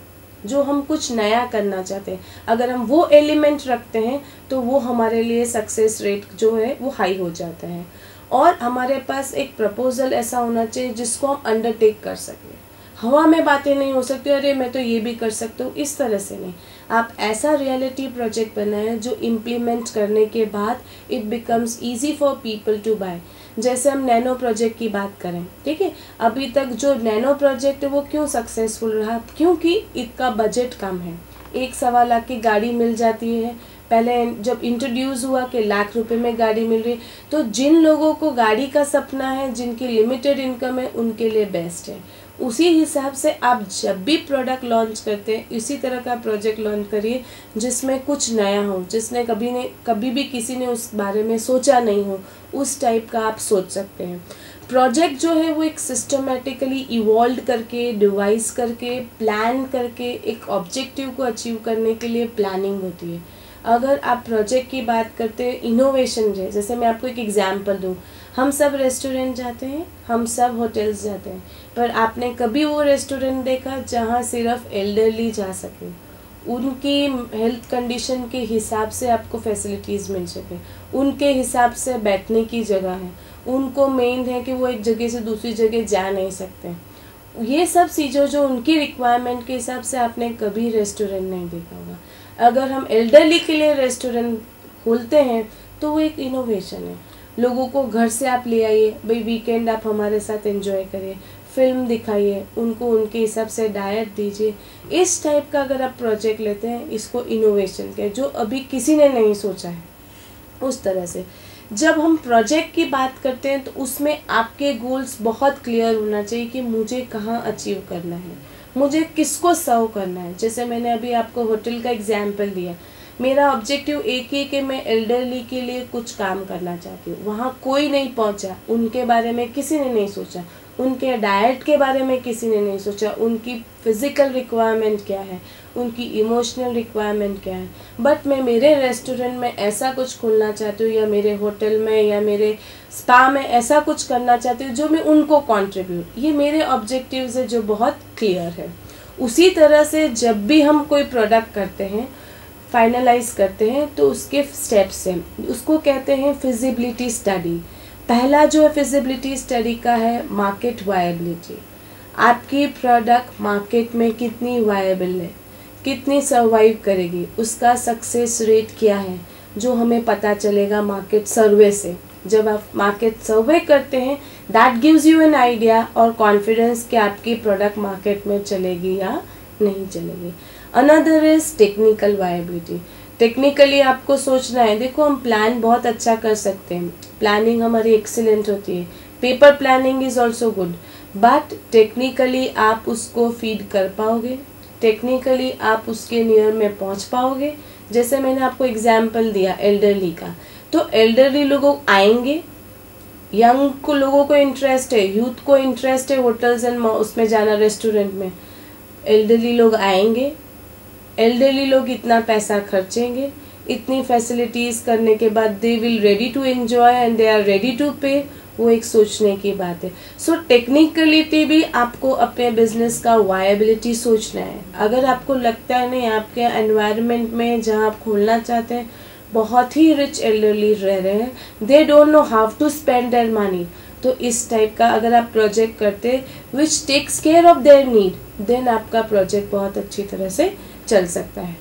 जो हम कुछ नया करना चाहते हैं, अगर हम वो एलिमेंट रखते हैं तो वो हमारे लिए सक्सेस रेट जो है वो हाई हो जाता है। और हमारे पास एक प्रपोजल ऐसा होना चाहिए जिसको हम अंडरटेक कर सकें। हवा में बातें नहीं हो सकती, अरे मैं तो ये भी कर सकता हूँ, इस तरह से नहीं। आप ऐसा रियलिटी प्रोजेक्ट बनाएं जो इम्प्लीमेंट करने के बाद it becomes easy for people to buy. जैसे हम नैनो प्रोजेक्ट की बात करें, ठीक है, अभी तक जो नैनो प्रोजेक्ट है वो क्यों सक्सेसफुल रहा, क्योंकि इसका बजट कम है। 1-1.25 लाख की गाड़ी मिल जाती है, पहले जब इंट्रोड्यूस हुआ कि लाख रुपए में गाड़ी मिल रही, तो जिन लोगों को गाड़ी का सपना है, जिनकी लिमिटेड इनकम है, उनके लिए बेस्ट है। उसी हिसाब से आप जब भी प्रोडक्ट लॉन्च करते हैं इसी तरह का प्रोजेक्ट लॉन्च करिए जिसमें कुछ नया हो, जिसने कभी भी किसी ने उस बारे में सोचा नहीं हो, उस टाइप का आप सोच सकते हैं। प्रोजेक्ट जो है वो एक सिस्टमेटिकली इवॉल्व करके, डिवाइस करके, प्लान करके एक ऑब्जेक्टिव को अचीव करने के लिए प्लानिंग होती है। अगर आप प्रोजेक्ट की बात करते हैं इनोवेशन है, जैसे मैं आपको एक एग्जांपल दूं, हम सब रेस्टोरेंट जाते हैं, हम सब होटल्स जाते हैं, पर आपने कभी वो रेस्टोरेंट देखा जहाँ सिर्फ एल्डरली जा सके, उनकी हेल्थ कंडीशन के हिसाब से आपको फैसिलिटीज़ मिल सके, उनके हिसाब से बैठने की जगह है, उनको मेन है कि वो एक जगह से दूसरी जगह जा नहीं सकते, ये सब चीज़ों जो उनकी रिक्वायरमेंट के हिसाब से आपने कभी रेस्टोरेंट नहीं देखा होगा। अगर हम एल्डरली के लिए रेस्टोरेंट खोलते हैं तो वो एक इनोवेशन है। लोगों को घर से आप ले आइए, भाई वीकेंड आप हमारे साथ एंजॉय करिए, फिल्म दिखाइए, उनको उनके हिसाब से डाइट दीजिए। इस टाइप का अगर आप प्रोजेक्ट लेते हैं, इसको इनोवेशन कहते हैं, जो अभी किसी ने नहीं सोचा है उस तरह से। जब हम प्रोजेक्ट की बात करते हैं तो उसमें आपके गोल्स बहुत क्लियर होना चाहिए कि मुझे कहाँ अचीव करना है, मुझे किसको सर्व करना है। जैसे मैंने अभी आपको होटल का एग्जाम्पल दिया, मेरा ऑब्जेक्टिव एक ही कि मैं एल्डरली के लिए कुछ काम करना चाहती हूँ। वहाँ कोई नहीं पहुँचा, उनके बारे में किसी ने नहीं सोचा, उनके डाइट के बारे में किसी ने नहीं सोचा, उनकी फिज़िकल रिक्वायरमेंट क्या है, उनकी इमोशनल रिक्वायरमेंट क्या है। बट मैं मेरे रेस्टोरेंट में ऐसा कुछ खोलना चाहती हूँ, या मेरे होटल में या मेरे स्पा में ऐसा कुछ करना चाहती हूँ जो मैं उनको कंट्रीब्यूट, ये मेरे ऑब्जेक्टिव्स है जो बहुत क्लियर है। उसी तरह से जब भी हम कोई प्रोडक्ट करते हैं, फाइनलाइज करते हैं, तो उसके स्टेप्स हैं, उसको कहते हैं फिजिबिलिटी स्टडी। पहला जो है फिजिबिलिटी स्टडी का है मार्केट वायबिलिटी। आपकी प्रोडक्ट मार्केट में कितनी वायबल है, कितनी सर्वाइव करेगी, उसका सक्सेस रेट क्या है, जो हमें पता चलेगा मार्केट सर्वे से। जब आप मार्केट सर्वे करते हैं, that gives you an idea और कॉन्फिडेंस कि आपकी प्रोडक्ट मार्केट में चलेगी या नहीं चलेगी। Another is technical viability. Technically आपको सोचना है, देखो हम प्लान बहुत अच्छा कर सकते हैं, प्लानिंग हमारी एक्सीलेंट होती है, paper planning is also good, but technically आप उसको फीड कर पाओगे, टेक्निकली आप उसके नियर में पहुंच पाओगे। जैसे मैंने आपको एग्जाम्पल दिया एल्डरली का, तो एल्डरली लोग आएंगे, यंग को लोगों को इंटरेस्ट है, यूथ को इंटरेस्ट है होटल्स एंड उसमें जाना, रेस्टोरेंट में। एल्डरली लोग आएंगे, एल्डरली लोग इतना पैसा खर्चेंगे, इतनी फैसिलिटीज़ करने के बाद they will ready to enjoy and they are ready to pay, वो एक सोचने की बात है। सो टेक्निकलिटी भी आपको अपने बिजनेस का वायबिलिटी सोचना है। अगर आपको लगता है नहीं, आपके एनवायरनमेंट में जहाँ आप खोलना चाहते हैं बहुत ही रिच एल्डरली रह रहे हैं, they don't know how to spend their money, तो इस टाइप का अगर आप प्रोजेक्ट करते which takes care of their need, then आपका प्रोजेक्ट बहुत अच्छी तरह से चल सकता है।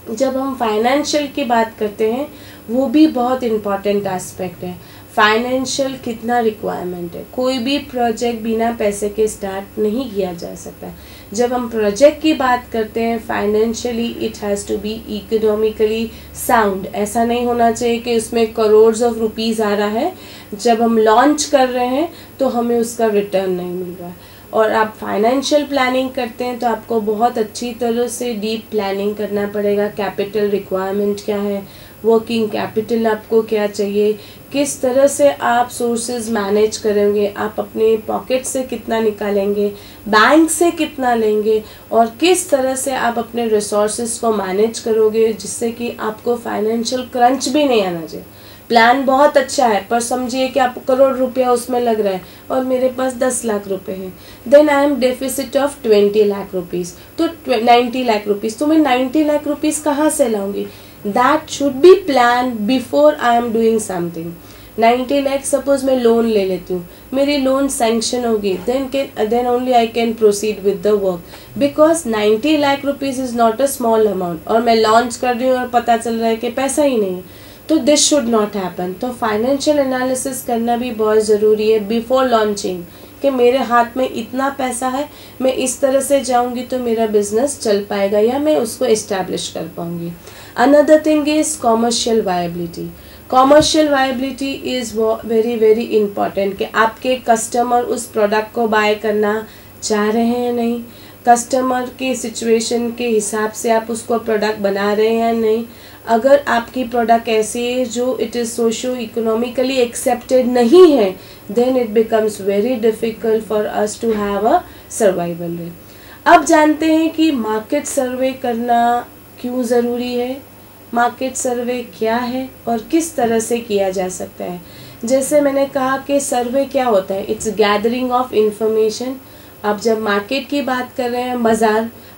जब हम फाइनेंशियल की बात करते हैं, वो भी बहुत इम्पॉर्टेंट एस्पेक्ट है। फाइनेंशियल कितना रिक्वायरमेंट है, कोई भी प्रोजेक्ट बिना पैसे के स्टार्ट नहीं किया जा सकता। जब हम प्रोजेक्ट की बात करते हैं, financially it has to be economically sound. ऐसा नहीं होना चाहिए कि उसमें करोड्स ऑफ रुपीज़ आ रहा है, जब हम लॉन्च कर रहे हैं तो हमें उसका रिटर्न नहीं मिल रहा है। और आप फाइनेंशियल प्लानिंग करते हैं तो आपको बहुत अच्छी तरह से डीप प्लानिंग करना पड़ेगा। कैपिटल रिक्वायरमेंट क्या है, वर्किंग कैपिटल आपको क्या चाहिए, किस तरह से आप सोर्सेज मैनेज करेंगे, आप अपने पॉकेट से कितना निकालेंगे, बैंक से कितना लेंगे, और किस तरह से आप अपने रिसोर्सेज को मैनेज करोगे जिससे कि आपको फाइनेंशियल क्रंच भी नहीं आना चाहिए। प्लान बहुत अच्छा है, पर समझिए कि आपको करोड़ रुपया उसमें लग रहा है और मेरे पास 10 लाख रुपए हैं, then I am deficit of 20 lakh rupees, तो 90 लाख रुपीज़, तो मैं 90 लाख रुपीज़ कहाँ से लाऊंगी? That should be plan before I am doing something. 90 lakh suppose मैं लोन ले लेती हूँ, मेरी लोन सैंक्शन होगी, then only I can proceed with the work, because 90 lakh rupees is not a small amount, और मैं लॉन्च कर रही हूँ और पता चल रहा है कि पैसा ही नहीं है, तो दिस शुड नॉट हैपन। तो फाइनेंशियल एनालिसिस करना भी बहुत ज़रूरी है बिफोर लॉन्चिंग, कि मेरे हाथ में इतना पैसा है, मैं इस तरह से जाऊंगी तो मेरा बिजनेस चल पाएगा या मैं उसको इस्टेब्लिश कर पाऊंगी। Another thing is commercial viability. Commercial viability is very very important, कि आपके कस्टमर उस प्रोडक्ट को बाय करना चाह रहे हैं या नहीं, कस्टमर के सिचुएशन के हिसाब से आप उसको प्रोडक्ट बना रहे हैं या नहीं। अगर आपकी प्रोडक्ट ऐसी है जो it is socio economically accepted नहीं है, then it becomes very difficult for us to have a survival rate. अब जानते हैं कि मार्केट सर्वे करना क्यों ज़रूरी है, मार्केट सर्वे क्या है और किस तरह से किया जा सकता है। जैसे मैंने कहा कि सर्वे क्या होता है, इट्स गैदरिंग ऑफ इंफॉर्मेशन। आप जब मार्केट की बात कर रहे हैं,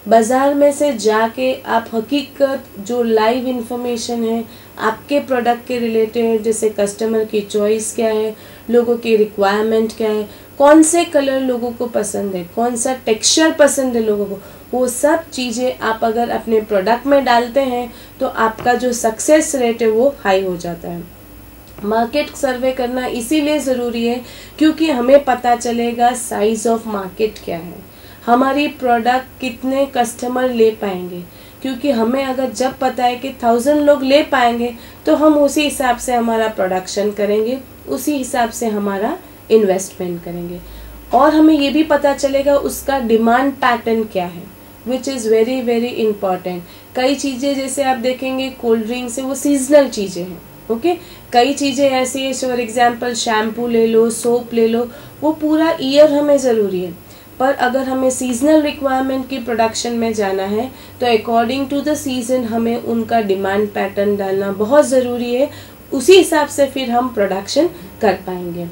बाज़ार में से जाके आप हकीकत जो लाइव इंफॉर्मेशन है आपके प्रोडक्ट के रिलेटेड, जैसे कस्टमर की चॉइस क्या है, लोगों की रिक्वायरमेंट क्या है, कौन से कलर लोगों को पसंद है, कौन सा टेक्सचर पसंद है लोगों को, वो सब चीज़ें आप अगर अपने प्रोडक्ट में डालते हैं तो आपका जो सक्सेस रेट है वो हाई हो जाता है। मार्केट सर्वे करना इसीलिए ज़रूरी है क्योंकि हमें पता चलेगा साइज़ ऑफ मार्केट क्या है, हमारी प्रोडक्ट कितने कस्टमर ले पाएंगे। क्योंकि हमें अगर जब पता है कि 1000 लोग ले पाएंगे तो हम उसी हिसाब से हमारा प्रोडक्शन करेंगे, उसी हिसाब से हमारा इन्वेस्टमेंट करेंगे। और हमें ये भी पता चलेगा उसका डिमांड पैटर्न क्या है, which is very very important. कई चीज़ें जैसे आप देखेंगे कोल्ड ड्रिंक्स है वो सीजनल चीज़ें हैं, ओके। कई चीज़ें ऐसी है, फॉर एग्जांपल शैम्पू ले लो, सोप ले लो, वो पूरा ईयर हमें ज़रूरी है। पर अगर हमें सीजनल रिक्वायरमेंट की प्रोडक्शन में जाना है तो अकॉर्डिंग टू द सीजन हमें उनका डिमांड पैटर्न डालना बहुत ज़रूरी है, उसी हिसाब से फिर हम प्रोडक्शन कर पाएंगे।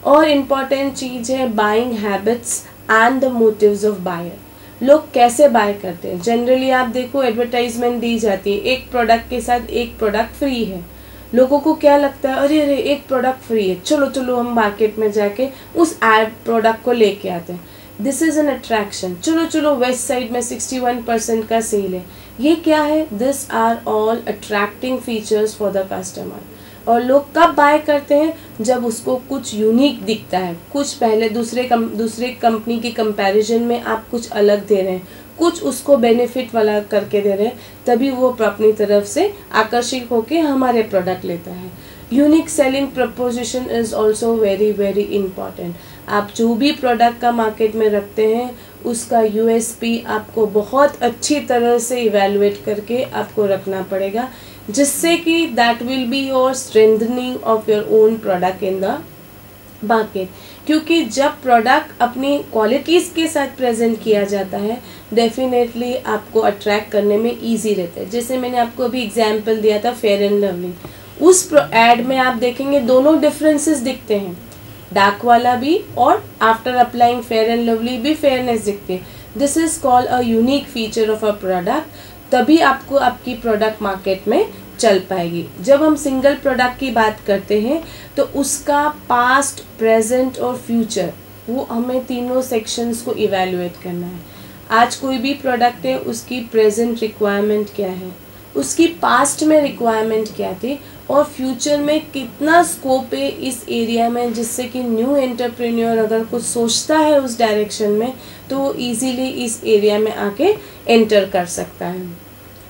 और इम्पॉर्टेंट चीज़ है buying habits and the motives of buyer. लोग कैसे बाय करते हैं, जनरली आप देखो एडवर्टाइजमेंट दी जाती है, एक प्रोडक्ट के साथ एक प्रोडक्ट फ्री है। लोगों को क्या लगता है, अरे अरे एक प्रोडक्ट फ्री है, चलो चलो हम मार्केट में जाके उस एड प्रोडक्ट को लेके आते हैं। दिस इज़ एन अट्रैक्शन, चलो चलो वेस्ट साइड में 61% का सेल है। ये क्या है, this are all attracting features for the customer. और लोग कब बाय करते हैं, जब उसको कुछ यूनिक दिखता है, कुछ पहले दूसरे कंपनी के कंपैरिजन में आप कुछ अलग दे रहे हैं, कुछ उसको बेनिफिट वाला करके दे रहे हैं, तभी वो अपनी तरफ से आकर्षित होकर हमारे प्रोडक्ट लेता है। Unique selling preposition is also very very important. आप जो भी प्रोडक्ट का मार्केट में रखते हैं उसका यूएसपी आपको बहुत अच्छी तरह से इवेलुएट करके आपको रखना पड़ेगा, जिससे कि that will be your strengthening of your own product in the market. क्योंकि जब प्रोडक्ट अपनी क्वालिटीज़ के साथ प्रेजेंट किया जाता है डेफिनेटली आपको अट्रैक्ट करने में ईजी रहता है। जैसे मैंने आपको अभी एग्जाम्पल दिया था फेयर एंड लवली, उस एड में आप देखेंगे दोनों डिफरेंसेस दिखते हैं, डार्क वाला भी और after applying fair and lovely भी फेयरनेस दिखती है। This is called a unique feature of a product, तभी आपको आपकी प्रोडक्ट मार्केट में चल पाएगी। जब हम सिंगल प्रोडक्ट की बात करते हैं तो उसका पास्ट, प्रेजेंट और फ्यूचर, वो हमें तीनों सेक्शंस को इवेलुएट करना है। आज कोई भी प्रोडक्ट है, उसकी प्रेजेंट रिक्वायरमेंट क्या है, उसकी पास्ट में रिक्वायरमेंट क्या थी और फ्यूचर में कितना स्कोप है इस एरिया में, जिससे कि न्यू एंटरप्रेन्योर अगर कुछ सोचता है उस डायरेक्शन में तो वो ईजीली इस एरिया में आके एंटर कर सकता है।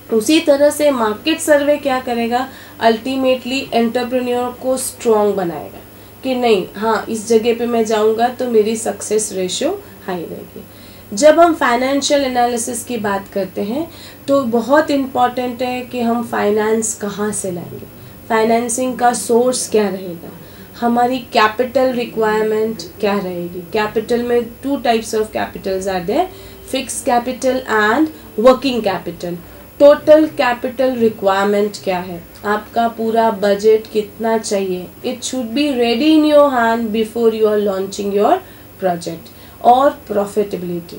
उसी तरह से मार्केट सर्वे क्या करेगा, अल्टीमेटली एंटरप्रेन्योर को स्ट्रॉन्ग बनाएगा कि नहीं, हाँ इस जगह पे मैं जाऊँगा तो मेरी सक्सेस रेशियो हाई रहेगी। जब हम फाइनेंशियल एनालिसिस की बात करते हैं तो बहुत इम्पॉर्टेंट है कि हम फाइनेंस कहाँ से लाएंगे, फाइनेंसिंग का सोर्स क्या रहेगा, हमारी कैपिटल रिक्वायरमेंट क्या रहेगी। कैपिटल में 2 types of capitals are there, fix capital and working capital. Total capital requirement क्या है, आपका पूरा बजट कितना चाहिए, it should be ready in your hand before you are launching your project. और प्रॉफिटेबिलिटी,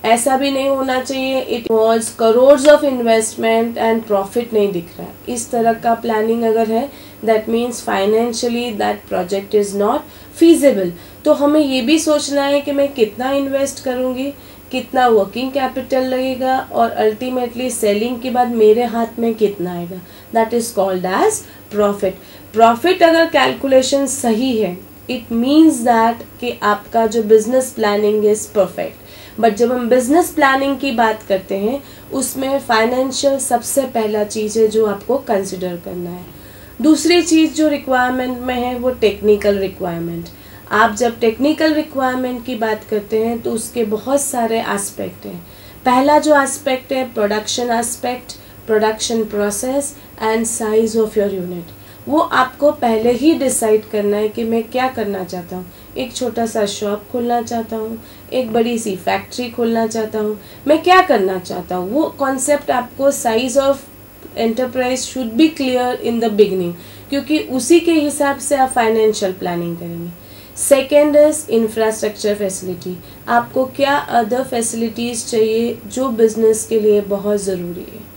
ऐसा भी नहीं होना चाहिए it was crores of investment and profit नहीं दिख रहा है। इस तरह का प्लानिंग अगर है that means financially that project is not feasible. तो हमें ये भी सोचना है कि मैं कितना इन्वेस्ट करूँगी, कितना वर्किंग कैपिटल लगेगा और अल्टीमेटली सेलिंग के बाद मेरे हाथ में कितना आएगा, that is called as profit. Profit अगर कैलकुलेशन सही है इट मीन्स दैट कि आपका जो business planning is perfect. But जब हम बिजनेस प्लानिंग की बात करते हैं उसमें फाइनेंशियल सबसे पहला चीज़ है जो आपको कंसिडर करना है। दूसरी चीज़ जो रिक्वायरमेंट में है वो टेक्निकल रिक्वायरमेंट। आप जब टेक्निकल रिक्वायरमेंट की बात करते हैं तो उसके बहुत सारे एस्पेक्ट हैं। पहला जो एस्पेक्ट है production aspect, production process and size of your unit. वो आपको पहले ही डिसाइड करना है कि मैं क्या करना चाहता हूँ। एक छोटा सा शॉप खोलना चाहता हूँ, एक बड़ी सी फैक्ट्री खोलना चाहता हूँ, मैं क्या करना चाहता हूँ। वो कॉन्सेप्ट आपको size of enterprise should be clear in the beginning, क्योंकि उसी के हिसाब से आप फाइनेंशियल प्लानिंग करेंगे। Second is infrastructure facility. आपको क्या अदर फैसिलिटीज़ चाहिए जो बिजनेस के लिए बहुत ज़रूरी है।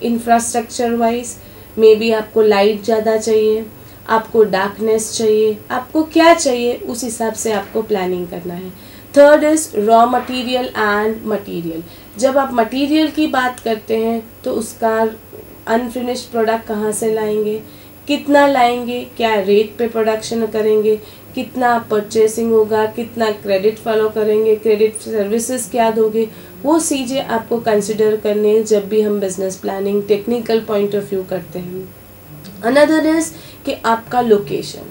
इंफ्रास्ट्रक्चर वाइज मे बी आपको लाइट ज़्यादा चाहिए, आपको डार्कनेस चाहिए, आपको क्या चाहिए उस हिसाब से आपको प्लानिंग करना है। Third is raw material and material. जब आप मटेरियल की बात करते हैं तो उसका अनफिनिश्ड प्रोडक्ट कहाँ से लाएंगे, कितना लाएंगे, क्या रेट पे प्रोडक्शन करेंगे, कितना परचेसिंग होगा, कितना क्रेडिट फॉलो करेंगे, क्रेडिट सर्विसेज क्या दोगे, वो चीज़ें आपको कंसिडर करने जब भी हम business planning technical point of view करते हैं। अनदर इज कि आपका लोकेशन,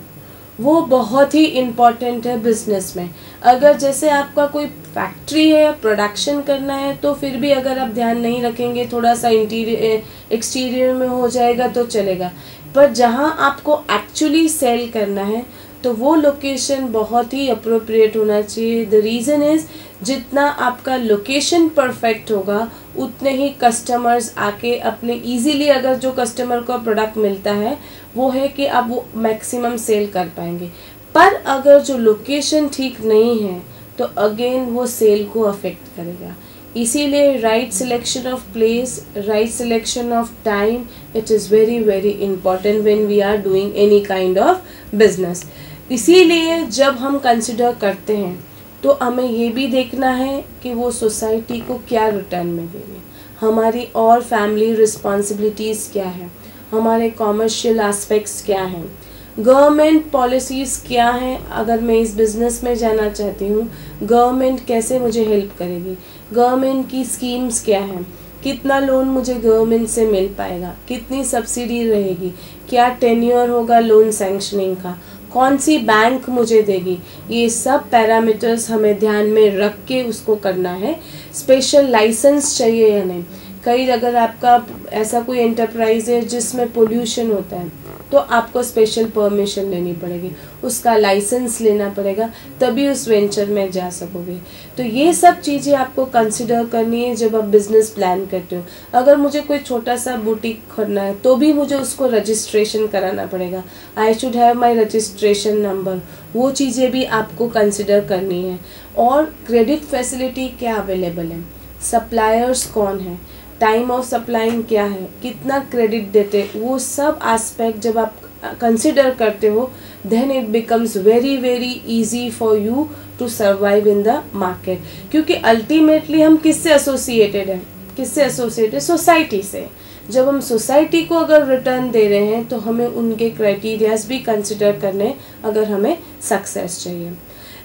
वो बहुत ही इम्पॉर्टेंट है बिजनेस में। अगर जैसे आपका कोई फैक्ट्री है या प्रोडक्शन करना है तो फिर भी अगर आप ध्यान नहीं रखेंगे, थोड़ा सा इंटीरियर एक्सटीरियर में हो जाएगा तो चलेगा, पर जहाँ आपको एक्चुअली सेल करना है तो वो लोकेशन बहुत ही अप्रोप्रिएट होना चाहिए। द रीज़न इज़ जितना आपका लोकेशन परफेक्ट होगा उतने ही कस्टमर्स आके अपने इजीली, अगर जो कस्टमर को प्रोडक्ट मिलता है वो है कि आप वो मैक्सिमम सेल कर पाएंगे। पर अगर जो लोकेशन ठीक नहीं है तो अगेन वो सेल को अफेक्ट करेगा। इसीलिए right selection of place, right selection of time, it is very very important when we are doing any kind of business. इसीलिए जब हम कंसिडर करते हैं तो हमें ये भी देखना है कि वो सोसाइटी को क्या रिटर्न में देंगे, हमारी और फैमिली रिस्पॉन्सिबिलिटीज़ क्या है, हमारे कॉमर्शियल एस्पेक्ट्स क्या हैं, गवर्नमेंट पॉलिसीज़ क्या हैं। अगर मैं इस बिज़नेस में जाना चाहती हूँ, गवर्नमेंट कैसे मुझे हेल्प करेगी, गवर्नमेंट की स्कीम्स क्या हैं, कितना लोन मुझे गवर्नमेंट से मिल पाएगा, कितनी सब्सिडी रहेगी, क्या टेन्योर होगा लोन सैंक्शनिंग का, कौन सी बैंक मुझे देगी, ये सब पैरामीटर्स हमें ध्यान में रख के उसको करना है। स्पेशल लाइसेंस चाहिए या नहीं, कई अगर आपका ऐसा कोई एंटरप्राइज है जिसमें पोल्यूशन होता है तो आपको स्पेशल परमिशन लेनी पड़ेगी, उसका लाइसेंस लेना पड़ेगा, तभी उस वेंचर में जा सकोगे। तो ये सब चीज़ें आपको कंसिडर करनी है जब आप बिजनेस प्लान करते हो। अगर मुझे कोई छोटा सा बुटीक खोलना है तो भी मुझे उसको रजिस्ट्रेशन कराना पड़ेगा, I should have my registration number, वो चीज़ें भी आपको कंसिडर करनी है। और क्रेडिट फैसिलिटी क्या अवेलेबल है, सप्लायर्स कौन है, टाइम ऑफ सप्लाइंग क्या है, कितना क्रेडिट देते, वो सब एस्पेक्ट जब आप कंसिडर करते हो then it becomes very very easy for you to survive in the market. क्योंकि अल्टीमेटली हम किससे एसोसिएटेड हैं, किससे एसोसिएटेड, सोसाइटी से। जब हम सोसाइटी को अगर रिटर्न दे रहे हैं तो हमें उनके क्राइटेरियाज भी कंसिडर करने अगर हमें सक्सेस चाहिए।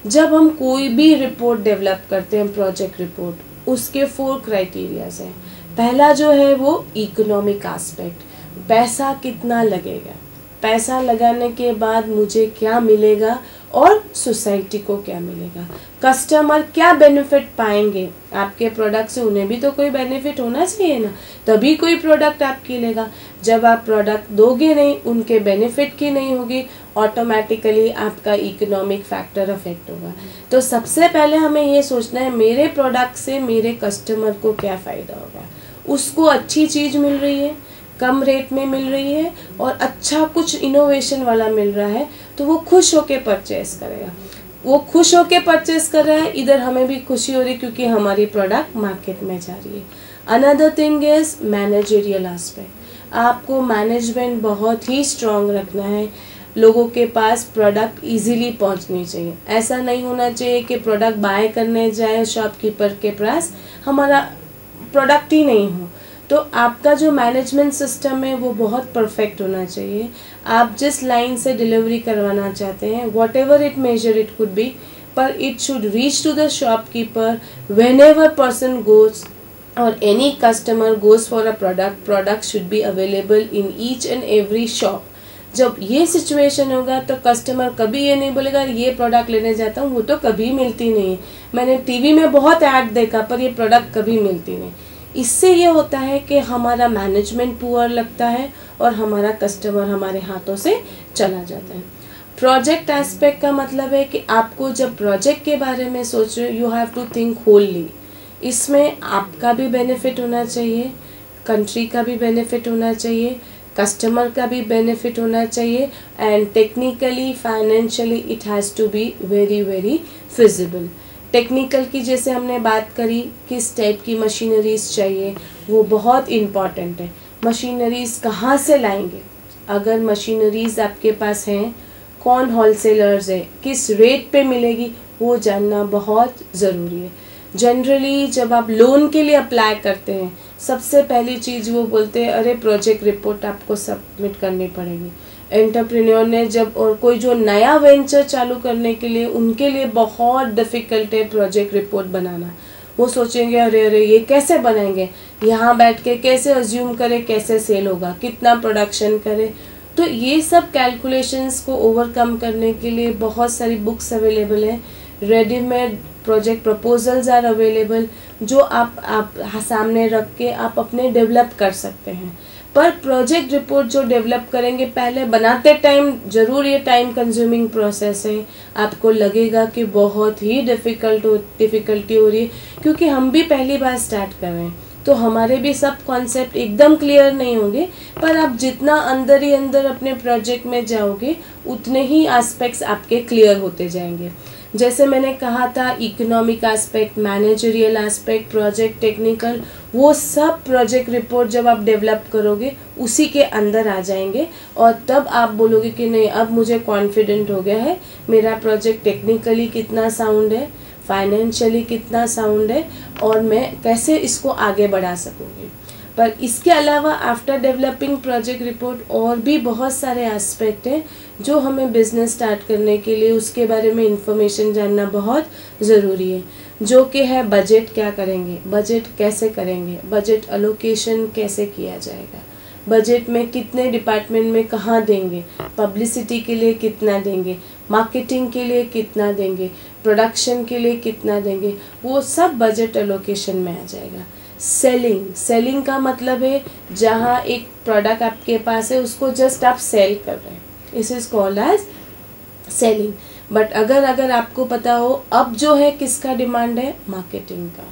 जब हम कोई भी रिपोर्ट डेवलप करते हैं, प्रोजेक्ट रिपोर्ट, उसके 4 क्राइटेरियाज हैं। पहला जो है वो इकोनॉमिक एस्पेक्ट, पैसा कितना लगेगा, पैसा लगाने के बाद मुझे क्या मिलेगा और सोसाइटी को क्या मिलेगा, कस्टमर क्या बेनिफिट पाएंगे आपके प्रोडक्ट से, उन्हें भी तो कोई बेनिफिट होना चाहिए ना, तभी कोई प्रोडक्ट आपकी लेगा। जब आप प्रोडक्ट दोगे नहीं, उनके बेनिफिट की नहीं होगी, ऑटोमेटिकली आपका इकोनॉमिक फैक्टर अफेक्ट होगा। तो सबसे पहले हमें ये सोचना है मेरे प्रोडक्ट से मेरे कस्टमर को क्या फ़ायदा होगा, उसको अच्छी चीज़ मिल रही है, कम रेट में मिल रही है और अच्छा कुछ इनोवेशन वाला मिल रहा है तो वो खुश होके परचेस करेगा। वो खुश होके परचेस कर रहा है, इधर हमें भी खुशी हो रही है क्योंकि हमारी प्रोडक्ट मार्केट में जा रही है। Another thing is managerial aspect, आपको मैनेजमेंट बहुत ही स्ट्रॉन्ग रखना है, लोगों के पास प्रोडक्ट इजीली पहुंचनी चाहिए। ऐसा नहीं होना चाहिए कि प्रोडक्ट बाय करने जाए शॉपकीपर के पास हमारा प्रोडक्ट ही नहीं हो। तो आपका जो मैनेजमेंट सिस्टम है वो बहुत परफेक्ट होना चाहिए। आप जिस लाइन से डिलीवरी करवाना चाहते हैं, whatever it major it could be, पर it should reach to the shopkeeper whenever person goes और any customer goes for a product should be available in each and every shop. जब ये situation होगा तो customer कभी ये नहीं बोलेगा ये प्रोडक्ट लेने जाता हूँ वो तो कभी मिलती नहीं है, मैंने टीवी में बहुत ऐड देखा पर ये प्रोडक्ट कभी मिलती नहीं। इससे ये होता है कि हमारा मैनेजमेंट पुअर लगता है और हमारा कस्टमर हमारे हाथों से चला जाता है। प्रोजेक्ट एस्पेक्ट का मतलब है कि आपको जब प्रोजेक्ट के बारे में सोच रहे हो, यू हैव टू थिंक होलली। इसमें आपका भी बेनिफिट होना चाहिए, कंट्री का भी बेनिफिट होना चाहिए, कस्टमर का भी बेनिफिट होना चाहिए, and technically financially it has to be very very feasible. Technical की जैसे हमने बात करी, किस टाइप की मशीनरीज चाहिए, वो बहुत इम्पॉर्टेंट है। मशीनरीज कहाँ से लाएंगे, अगर मशीनरीज आपके पास हैं, कौन होलसेलर्स है, किस रेट पे मिलेगी, वो जानना बहुत ज़रूरी है। जनरली जब आप लोन के लिए अप्लाई करते हैं, सबसे पहली चीज़ वो बोलते हैं अरे प्रोजेक्ट रिपोर्ट आपको सबमिट करनी पड़ेगी। एंटरप्रेन्योर ने जब, और कोई जो नया वेंचर चालू करने के लिए, उनके लिए बहुत डिफ़िकल्ट है प्रोजेक्ट रिपोर्ट बनाना। वो सोचेंगे अरे अरे ये कैसे बनाएंगे, यहाँ बैठ के कैसे अज्यूम करें कैसे सेल होगा, कितना प्रोडक्शन करें। तो ये सब कैलकुलेशंस को ओवरकम करने के लिए बहुत सारी बुक्स अवेलेबल हैं, readymade project proposals are available, जो आप सामने रख के आप अपने डेवलप कर सकते हैं। पर प्रोजेक्ट रिपोर्ट जो डेवलप करेंगे, पहले बनाते टाइम ज़रूर ये टाइम कंज्यूमिंग प्रोसेस है, आपको लगेगा कि बहुत ही डिफ़िकल्टी हो रही है, क्योंकि हम भी पहली बार स्टार्ट कर रहे हैं, तो हमारे भी सब कॉन्सेप्ट एकदम क्लियर नहीं होंगे। पर आप जितना अंदर ही अंदर अपने प्रोजेक्ट में जाओगे, उतने ही एस्पेक्ट्स आपके क्लियर होते जाएंगे। जैसे मैंने कहा था, economic aspect, managerial aspect, project technical, वो सब प्रोजेक्ट रिपोर्ट जब आप डेवलप करोगे उसी के अंदर आ जाएंगे, और तब आप बोलोगे कि नहीं अब मुझे कॉन्फिडेंट हो गया है, मेरा प्रोजेक्ट टेक्निकली कितना साउंड है, फाइनेंशियली कितना साउंड है, और मैं कैसे इसको आगे बढ़ा सकूँगी। पर इसके अलावा आफ्टर डेवलपिंग प्रोजेक्ट रिपोर्ट और भी बहुत सारे एस्पेक्ट हैं जो हमें बिजनेस स्टार्ट करने के लिए उसके बारे में इंफॉर्मेशन जानना बहुत ज़रूरी है, जो कि है बजट क्या करेंगे, बजट कैसे करेंगे, बजट अलोकेशन कैसे किया जाएगा, बजट में कितने डिपार्टमेंट में कहाँ देंगे, पब्लिसिटी के लिए कितना देंगे, मार्केटिंग के लिए कितना देंगे, प्रोडक्शन के लिए कितना देंगे, वो सब बजट अलोकेशन में आ जाएगा। सेलिंग का मतलब है जहाँ एक प्रोडक्ट आपके पास है उसको जस्ट आप सेल कर रहे हैं, इस is called as selling. But अगर आपको पता हो अब जो है किसका डिमांड है, मार्केटिंग का।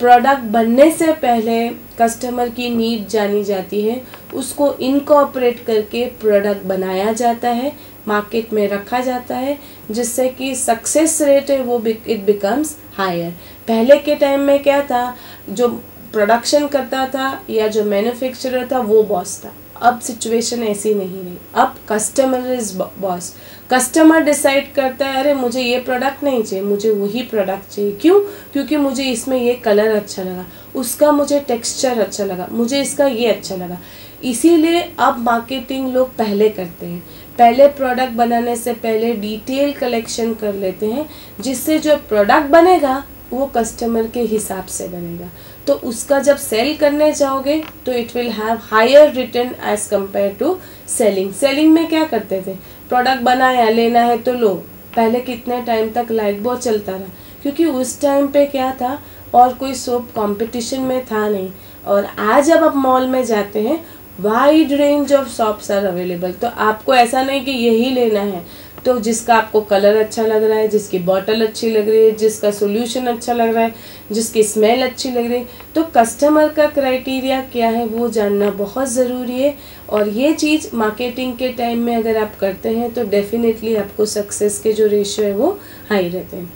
प्रोडक्ट बनने से पहले कस्टमर की नीड जानी जाती है, उसको इनकॉर्पोरेट करके प्रोडक्ट बनाया जाता है, मार्केट में रखा जाता है, जिससे कि सक्सेस रेट है वो इट बिकम्स हायर। पहले के टाइम में क्या था, जो प्रोडक्शन करता था या जो मैन्युफैक्चरर था वो बॉस था। अब सिचुएशन ऐसी नहीं रही, अब customer is boss. Customer decide करता है अरे मुझे ये प्रोडक्ट नहीं चाहिए, मुझे वही प्रोडक्ट चाहिए। क्यों? क्योंकि मुझे इसमें ये कलर अच्छा लगा, उसका मुझे टेक्सचर अच्छा लगा, मुझे इसका ये अच्छा लगा। इसीलिए अब मार्केटिंग लोग पहले करते हैं, पहले प्रोडक्ट बनाने से पहले डिटेल कलेक्शन कर लेते हैं, जिससे जो प्रोडक्ट बनेगा वो कस्टमर के हिसाब से बनेगा। तो उसका जब सेल करने जाओगे तो it will have higher return as compare to selling. Selling में क्या करते थे, प्रोडक्ट बनाया, लेना है तो लो। पहले कितने टाइम तक लाइट बहुत चलता रहा, क्योंकि उस टाइम पे क्या था, और कोई सोप कंपटीशन में था नहीं। और आज जब आप मॉल में जाते हैं, wide range of shops are available. तो आपको ऐसा नहीं कि यही लेना है, तो जिसका आपको कलर अच्छा लग रहा है, जिसकी बॉटल अच्छी लग रही है, जिसका सोल्यूशन अच्छा लग रहा है, जिसकी स्मेल अच्छी लग रही है, तो कस्टमर का क्राइटेरिया क्या है वो जानना बहुत ज़रूरी है। और ये चीज़ मार्केटिंग के टाइम में अगर आप करते हैं तो डेफिनेटली आपको सक्सेस के जो रेशियो है वो हाई रहते हैं।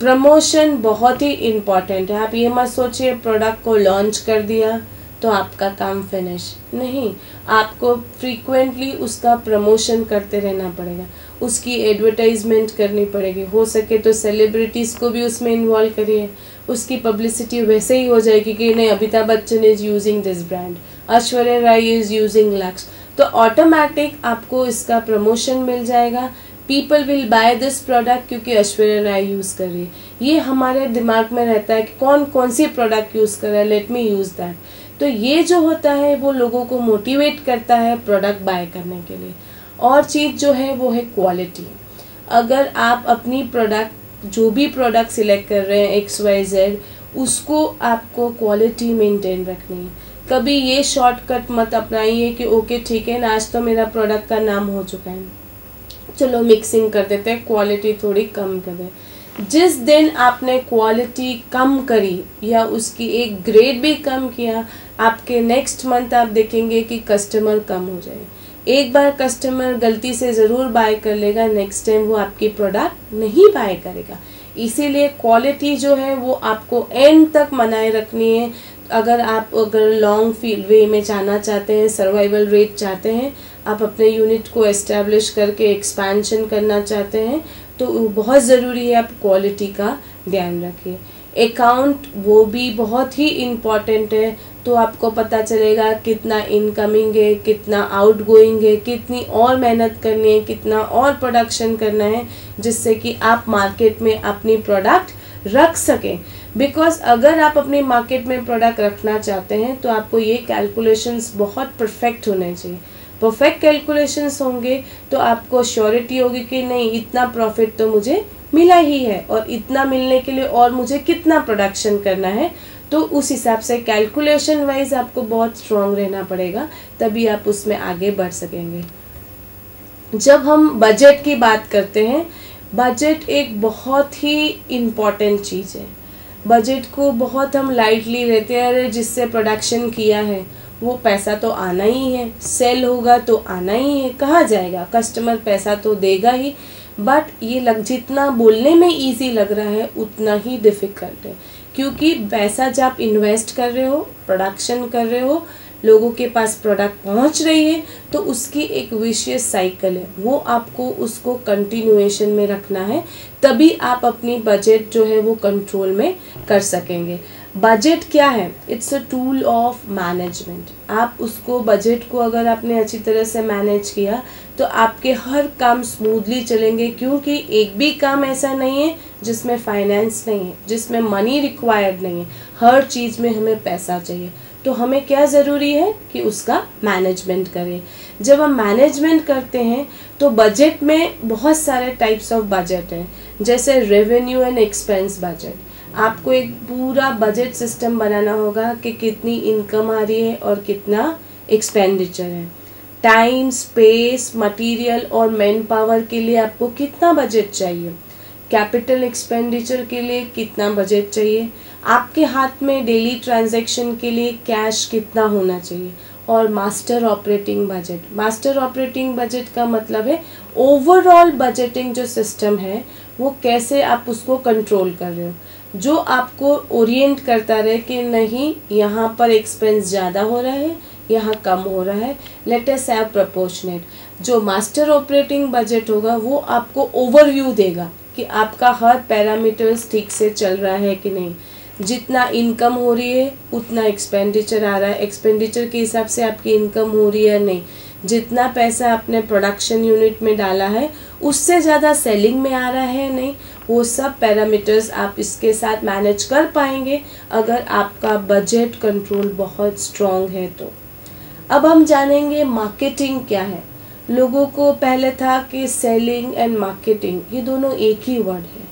प्रमोशन बहुत ही इम्पॉर्टेंट है। आप ये मत सोचिए प्रोडक्ट को लॉन्च कर दिया तो आपका काम फिनिश नहीं, आपको फ्रीक्वेंटली उसका प्रमोशन करते रहना पड़ेगा, उसकी एडवर्टाइजमेंट करनी पड़ेगी, हो सके तो सेलिब्रिटीज़ को भी उसमें इन्वॉल्व करिए, उसकी पब्लिसिटी वैसे ही हो जाएगी कि नहीं Amitabh Bachchan is using this brand, Aishwarya Rai is using Lux, तो ऑटोमेटिक आपको इसका प्रमोशन मिल जाएगा। People will buy this product क्योंकि ऐश्वर्या राय यूज़ कर रही है। ये हमारे दिमाग में रहता है कि कौन कौन सी प्रोडक्ट यूज़ कर रहा है, लेट मी यूज़ दैट। तो ये जो होता है वो लोगों को मोटिवेट करता है प्रोडक्ट बाय करने के लिए। और चीज़ जो है वो है क्वालिटी। अगर आप अपनी प्रोडक्ट, जो भी प्रोडक्ट सिलेक्ट कर रहे हैं XYZ, उसको आपको क्वालिटी मेंटेन रखनी है। कभी ये शॉर्टकट मत अपनाइए कि ओके ठीक है ना, आज तो मेरा प्रोडक्ट का नाम हो चुका है, चलो मिक्सिंग कर देते हैं, क्वालिटी थोड़ी कम कर दें। जिस दिन आपने क्वालिटी कम करी या उसकी एक ग्रेड भी कम किया, आपके नेक्स्ट मंथ आप देखेंगे कि कस्टमर कम हो जाए। एक बार कस्टमर गलती से ज़रूर बाय कर लेगा, नेक्स्ट टाइम वो आपकी प्रोडक्ट नहीं बाय करेगा। इसीलिए क्वालिटी जो है वो आपको एंड तक बनाए रखनी है। अगर लॉन्ग वे में जाना चाहते हैं, सर्वाइवल रेट चाहते हैं, आप अपने यूनिट को एस्टेब्लिश करके एक्सपेंशन करना चाहते हैं, तो बहुत ज़रूरी है आप क्वालिटी का ध्यान रखिए। अकाउंट वो भी बहुत ही इम्पॉर्टेंट है, तो आपको पता चलेगा कितना इनकमिंग है, कितना आउटगोइंग है, कितनी और मेहनत करनी है, कितना और प्रोडक्शन करना है, जिससे कि आप मार्केट में अपनी प्रोडक्ट रख सकें। बिकॉज अगर आप अपनी मार्केट में प्रोडक्ट रखना चाहते हैं तो आपको ये कैलकुलेशंस बहुत परफेक्ट होने चाहिए। परफेक्ट कैलकुलेशंस होंगे तो आपको श्योरिटी होगी कि नहीं, इतना प्रॉफिट तो मुझे मिला ही है, और इतना मिलने के लिए और मुझे कितना प्रोडक्शन करना है। तो उस हिसाब से कैलकुलेशन वाइज आपको बहुत स्ट्रांग रहना पड़ेगा, तभी आप उसमें आगे बढ़ सकेंगे। जब हम बजट की बात करते हैं, बजट एक बहुत ही इम्पॉर्टेंट चीज़ है। बजट को बहुत हम लाइटली लेते हैं, अरे जिससे प्रोडक्शन किया है वो पैसा तो आना ही है, सेल होगा तो आना ही है, कहाँ जाएगा, कस्टमर पैसा तो देगा ही। बट ये जितना बोलने में इजी लग रहा है उतना ही डिफ़िकल्ट है, क्योंकि पैसा जब आप इन्वेस्ट कर रहे हो, प्रोडक्शन कर रहे हो, लोगों के पास प्रोडक्ट पहुंच रही है, तो उसकी एक विशियस साइकिल है, वो आपको उसको कंटिन्यूएशन में रखना है, तभी आप अपनी बजट जो है वो कंट्रोल में कर सकेंगे। बजट क्या है? It's a tool of management. आप उसको, बजट को अगर आपने अच्छी तरह से मैनेज किया तो आपके हर काम स्मूथली चलेंगे, क्योंकि एक भी काम ऐसा नहीं है जिसमें फाइनेंस नहीं है, जिसमें मनी रिक्वायर्ड नहीं है। हर चीज़ में हमें पैसा चाहिए, तो हमें क्या ज़रूरी है कि उसका मैनेजमेंट करें। जब हम मैनेजमेंट करते हैं तो बजट में बहुत सारे टाइप्स ऑफ बजट हैं, जैसे रेवेन्यू एंड एक्सपेंस बजट। आपको एक पूरा बजट सिस्टम बनाना होगा कि कितनी इनकम आ रही है और कितना एक्सपेंडिचर है। टाइम, स्पेस, मटेरियल और मैन पावर के लिए आपको कितना बजट चाहिए, कैपिटल एक्सपेंडिचर के लिए कितना बजट चाहिए, आपके हाथ में डेली ट्रांजैक्शन के लिए कैश कितना होना चाहिए, और master operating budget. Master operating budget का मतलब है ओवरऑल बजटिंग जो सिस्टम है वो कैसे आप उसको कंट्रोल कर रहे हो, जो आपको ओरिएंट करता रहे कि नहीं यहाँ पर एक्सपेंस ज़्यादा हो रहा है, यहाँ कम हो रहा है, लेट अस हैव प्रोपोर्शनेट। जो मास्टर ऑपरेटिंग बजट होगा वो आपको ओवरव्यू देगा कि आपका हर पैरामीटर्स ठीक से चल रहा है कि नहीं, जितना इनकम हो रही है उतना एक्सपेंडिचर आ रहा है, एक्सपेंडिचर के हिसाब से आपकी इनकम हो रही है नहीं, जितना पैसा आपने प्रोडक्शन यूनिट में डाला है उससे ज़्यादा सेलिंग में आ रहा है नहीं, वो सब पैरामीटर्स आप इसके साथ मैनेज कर पाएंगे अगर आपका बजट कंट्रोल बहुत स्ट्रॉन्ग है तो। अब हम जानेंगे मार्केटिंग क्या है। लोगों को पहले था कि सेलिंग एंड मार्केटिंग ये दोनों एक ही वर्ड है,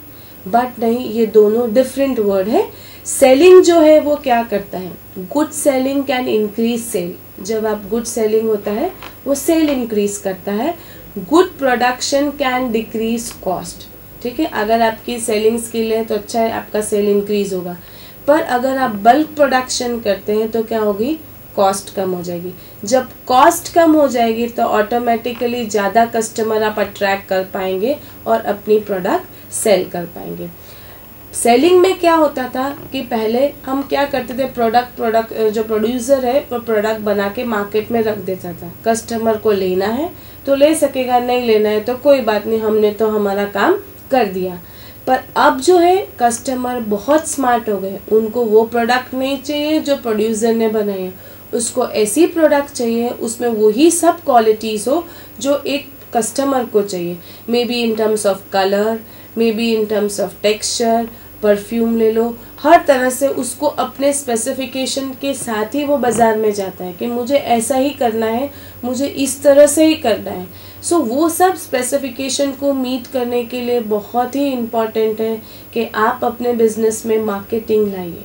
बट नहीं, ये दोनों डिफरेंट वर्ड है। सेलिंग जो है वो क्या करता है, good selling can increase sale. जब आप गुड सेलिंग होता है वो सेल इंक्रीज करता है। Good production can decrease cost. ठीक है, अगर आपकी सेलिंग स्किल है तो अच्छा है, आपका सेल इंक्रीज होगा, पर अगर आप बल्क प्रोडक्शन करते हैं तो क्या होगी, कॉस्ट कम हो जाएगी। जब कॉस्ट कम हो जाएगी तो ऑटोमेटिकली ज़्यादा कस्टमर आप अट्रैक्ट कर पाएंगे और अपनी प्रोडक्ट सेल कर पाएंगे। सेलिंग में क्या होता था कि पहले हम क्या करते थे, प्रोडक्ट जो प्रोड्यूसर है वो प्रोडक्ट बना के मार्केट में रख देता था, कस्टमर को लेना है तो ले सकेगा, नहीं लेना है तो कोई बात नहीं, हमने तो हमारा काम कर दिया। पर अब जो है कस्टमर बहुत स्मार्ट हो गए, उनको वो प्रोडक्ट नहीं चाहिए जो प्रोड्यूसर ने बनाए हैं, उसको ऐसी प्रोडक्ट चाहिए उसमें वही सब क्वालिटीज़ हो जो एक कस्टमर को चाहिए, may be in terms of colour, may be in terms of texture, perfume ले लो, हर तरह से उसको अपने स्पेसिफिकेशन के साथ ही वो बाज़ार में जाता है कि मुझे ऐसा ही करना है, मुझे इस तरह से ही करना है। सो वो सब स्पेसिफिकेशन को मीट करने के लिए बहुत ही इम्पॉर्टेंट है कि आप अपने बिजनेस में मार्केटिंग लाइए।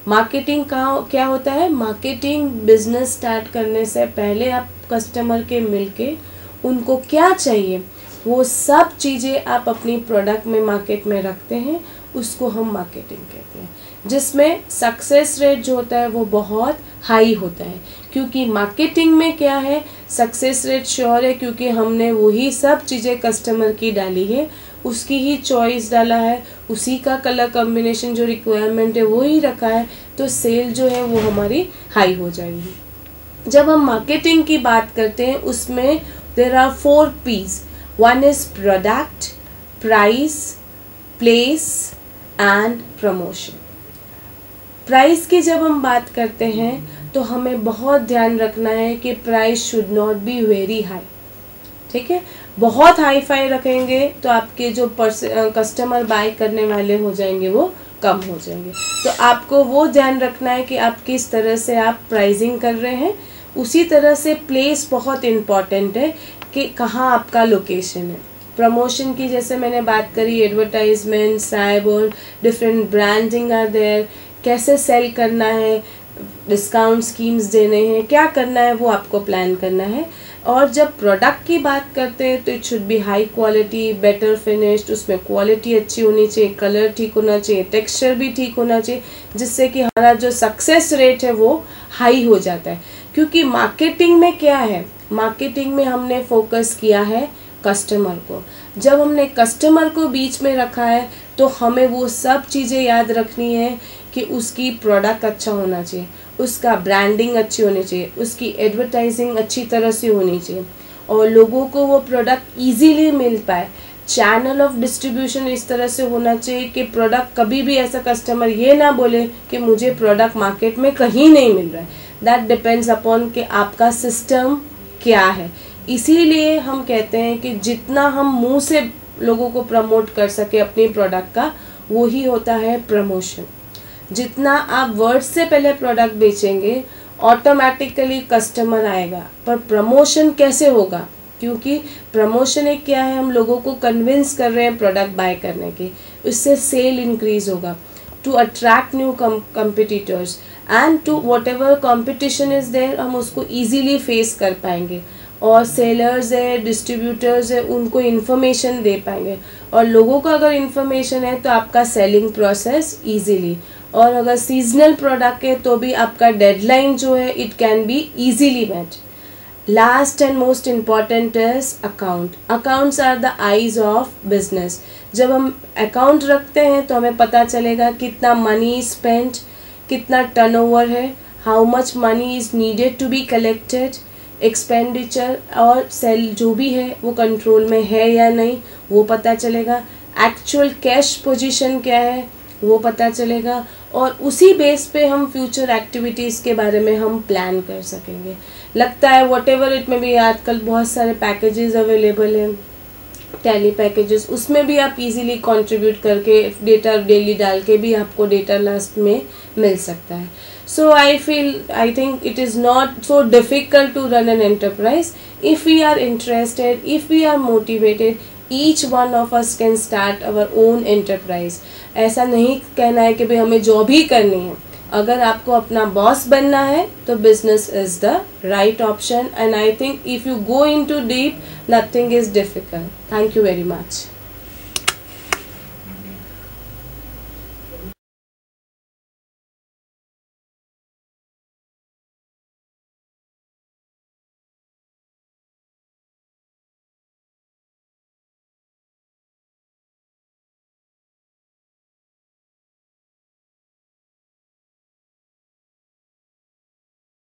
मार्केटिंग क्या होता है, मार्केटिंग बिजनेस स्टार्ट करने से पहले आप कस्टमर के मिलके उनको क्या चाहिए वो सब चीज़ें आप अपनी प्रोडक्ट में मार्केट में रखते हैं, उसको हम मार्केटिंग कहते हैं, जिसमें सक्सेस रेट जो होता है वो बहुत हाई होता है। क्योंकि मार्केटिंग में क्या है, सक्सेस रेट श्योर है, क्योंकि हमने वही सब चीज़ें कस्टमर की डाली है, उसकी ही चॉइस डाला है, उसी का कलर कॉम्बिनेशन जो रिक्वायरमेंट है वो ही रखा है, तो सेल जो है वो हमारी हाई हो जाएगी। जब हम मार्केटिंग की बात करते हैं उसमें there are 4 P's। One is product, price, place and promotion. Price की जब हम बात करते हैं तो हमें बहुत ध्यान रखना है कि price should not be very high, ठीक है। बहुत हाई फाई रखेंगे तो आपके जो कस्टमर बाय करने वाले हो जाएंगे वो कम हो जाएंगे। तो आपको वो ध्यान रखना है कि आप किस तरह से आप प्राइसिंग कर रहे हैं। उसी तरह से प्लेस बहुत इम्पॉर्टेंट है कि कहाँ आपका लोकेशन है। प्रमोशन की जैसे मैंने बात करी, advertisement, cyber, different branding are there, कैसे सेल करना है, डिस्काउंट स्कीम्स देने हैं, क्या करना है वो आपको प्लान करना है। और जब प्रोडक्ट की बात करते हैं तो it should B high quality, better finished, उसमें क्वालिटी अच्छी होनी चाहिए, कलर ठीक होना चाहिए, टेक्सचर भी ठीक होना चाहिए, जिससे कि हमारा जो सक्सेस रेट है वो हाई हो जाता है। क्योंकि मार्केटिंग में क्या है, मार्केटिंग में हमने फोकस किया है कस्टमर को। जब हमने कस्टमर को बीच में रखा है तो हमें वो सब चीज़ें याद रखनी है कि उसकी प्रोडक्ट अच्छा होना चाहिए, उसका ब्रांडिंग अच्छी होनी चाहिए, उसकी एडवर्टाइजिंग अच्छी तरह से होनी चाहिए और लोगों को वो प्रोडक्ट इजीली मिल पाए। चैनल ऑफ डिस्ट्रीब्यूशन इस तरह से होना चाहिए कि प्रोडक्ट कभी भी ऐसा कस्टमर ये ना बोले कि मुझे प्रोडक्ट मार्केट में कहीं नहीं मिल रहा है। दैट डिपेंड्स अपॉन कि आपका सिस्टम क्या है। इसीलिए हम कहते हैं कि जितना हम मुंह से लोगों को प्रमोट कर सके अपनी प्रोडक्ट का, वो ही होता है प्रमोशन। जितना आप वर्ड से पहले प्रोडक्ट बेचेंगे ऑटोमेटिकली कस्टमर आएगा, पर प्रमोशन कैसे होगा? क्योंकि प्रमोशन एक क्या है, हम लोगों को कन्विंस कर रहे हैं प्रोडक्ट बाय करने के, उससे सेल इंक्रीज होगा, to attract new competitors and to whatever competition is there, हम उसको ईजीली फेस कर पाएंगे और सेलर्स है, डिस्ट्रीब्यूटर्स है, उनको इन्फॉर्मेशन दे पाएंगे। और लोगों को अगर इन्फॉर्मेशन है तो आपका सेलिंग प्रोसेस ईजीली, और अगर सीजनल प्रोडक्ट है तो भी आपका डेडलाइन जो है it can be easily met. Last and most important is account. Accounts are the eyes of business. जब हम अकाउंट रखते हैं तो हमें पता चलेगा कितना मनी स्पेंट, कितना टर्नओवर है, how much money is needed to be collected, expenditure और सेल जो भी है वो कंट्रोल में है या नहीं वो पता चलेगा, एक्चुअल कैश पोजीशन क्या है वो पता चलेगा, और उसी बेस पे हम फ्यूचर एक्टिविटीज़ के बारे में हम प्लान कर सकेंगे। लगता है वॉट एवर इट में भी आजकल बहुत सारे पैकेजेस अवेलेबल हैं, टैली पैकेजेस, उसमें भी आप इजीली कंट्रीब्यूट करके डेटा डेली डाल के भी आपको डेटा लास्ट में मिल सकता है। So I think it is not so difficult to run an enterprise. If we are interested, if we are motivated, each one of us can start our own enterprise. ऐसा नहीं कहना है कि भाई हमें जॉब ही करनी है। अगर आपको अपना बॉस बनना है तो business is the right option, and I think if you go into deep, nothing is difficult. Thank you very much.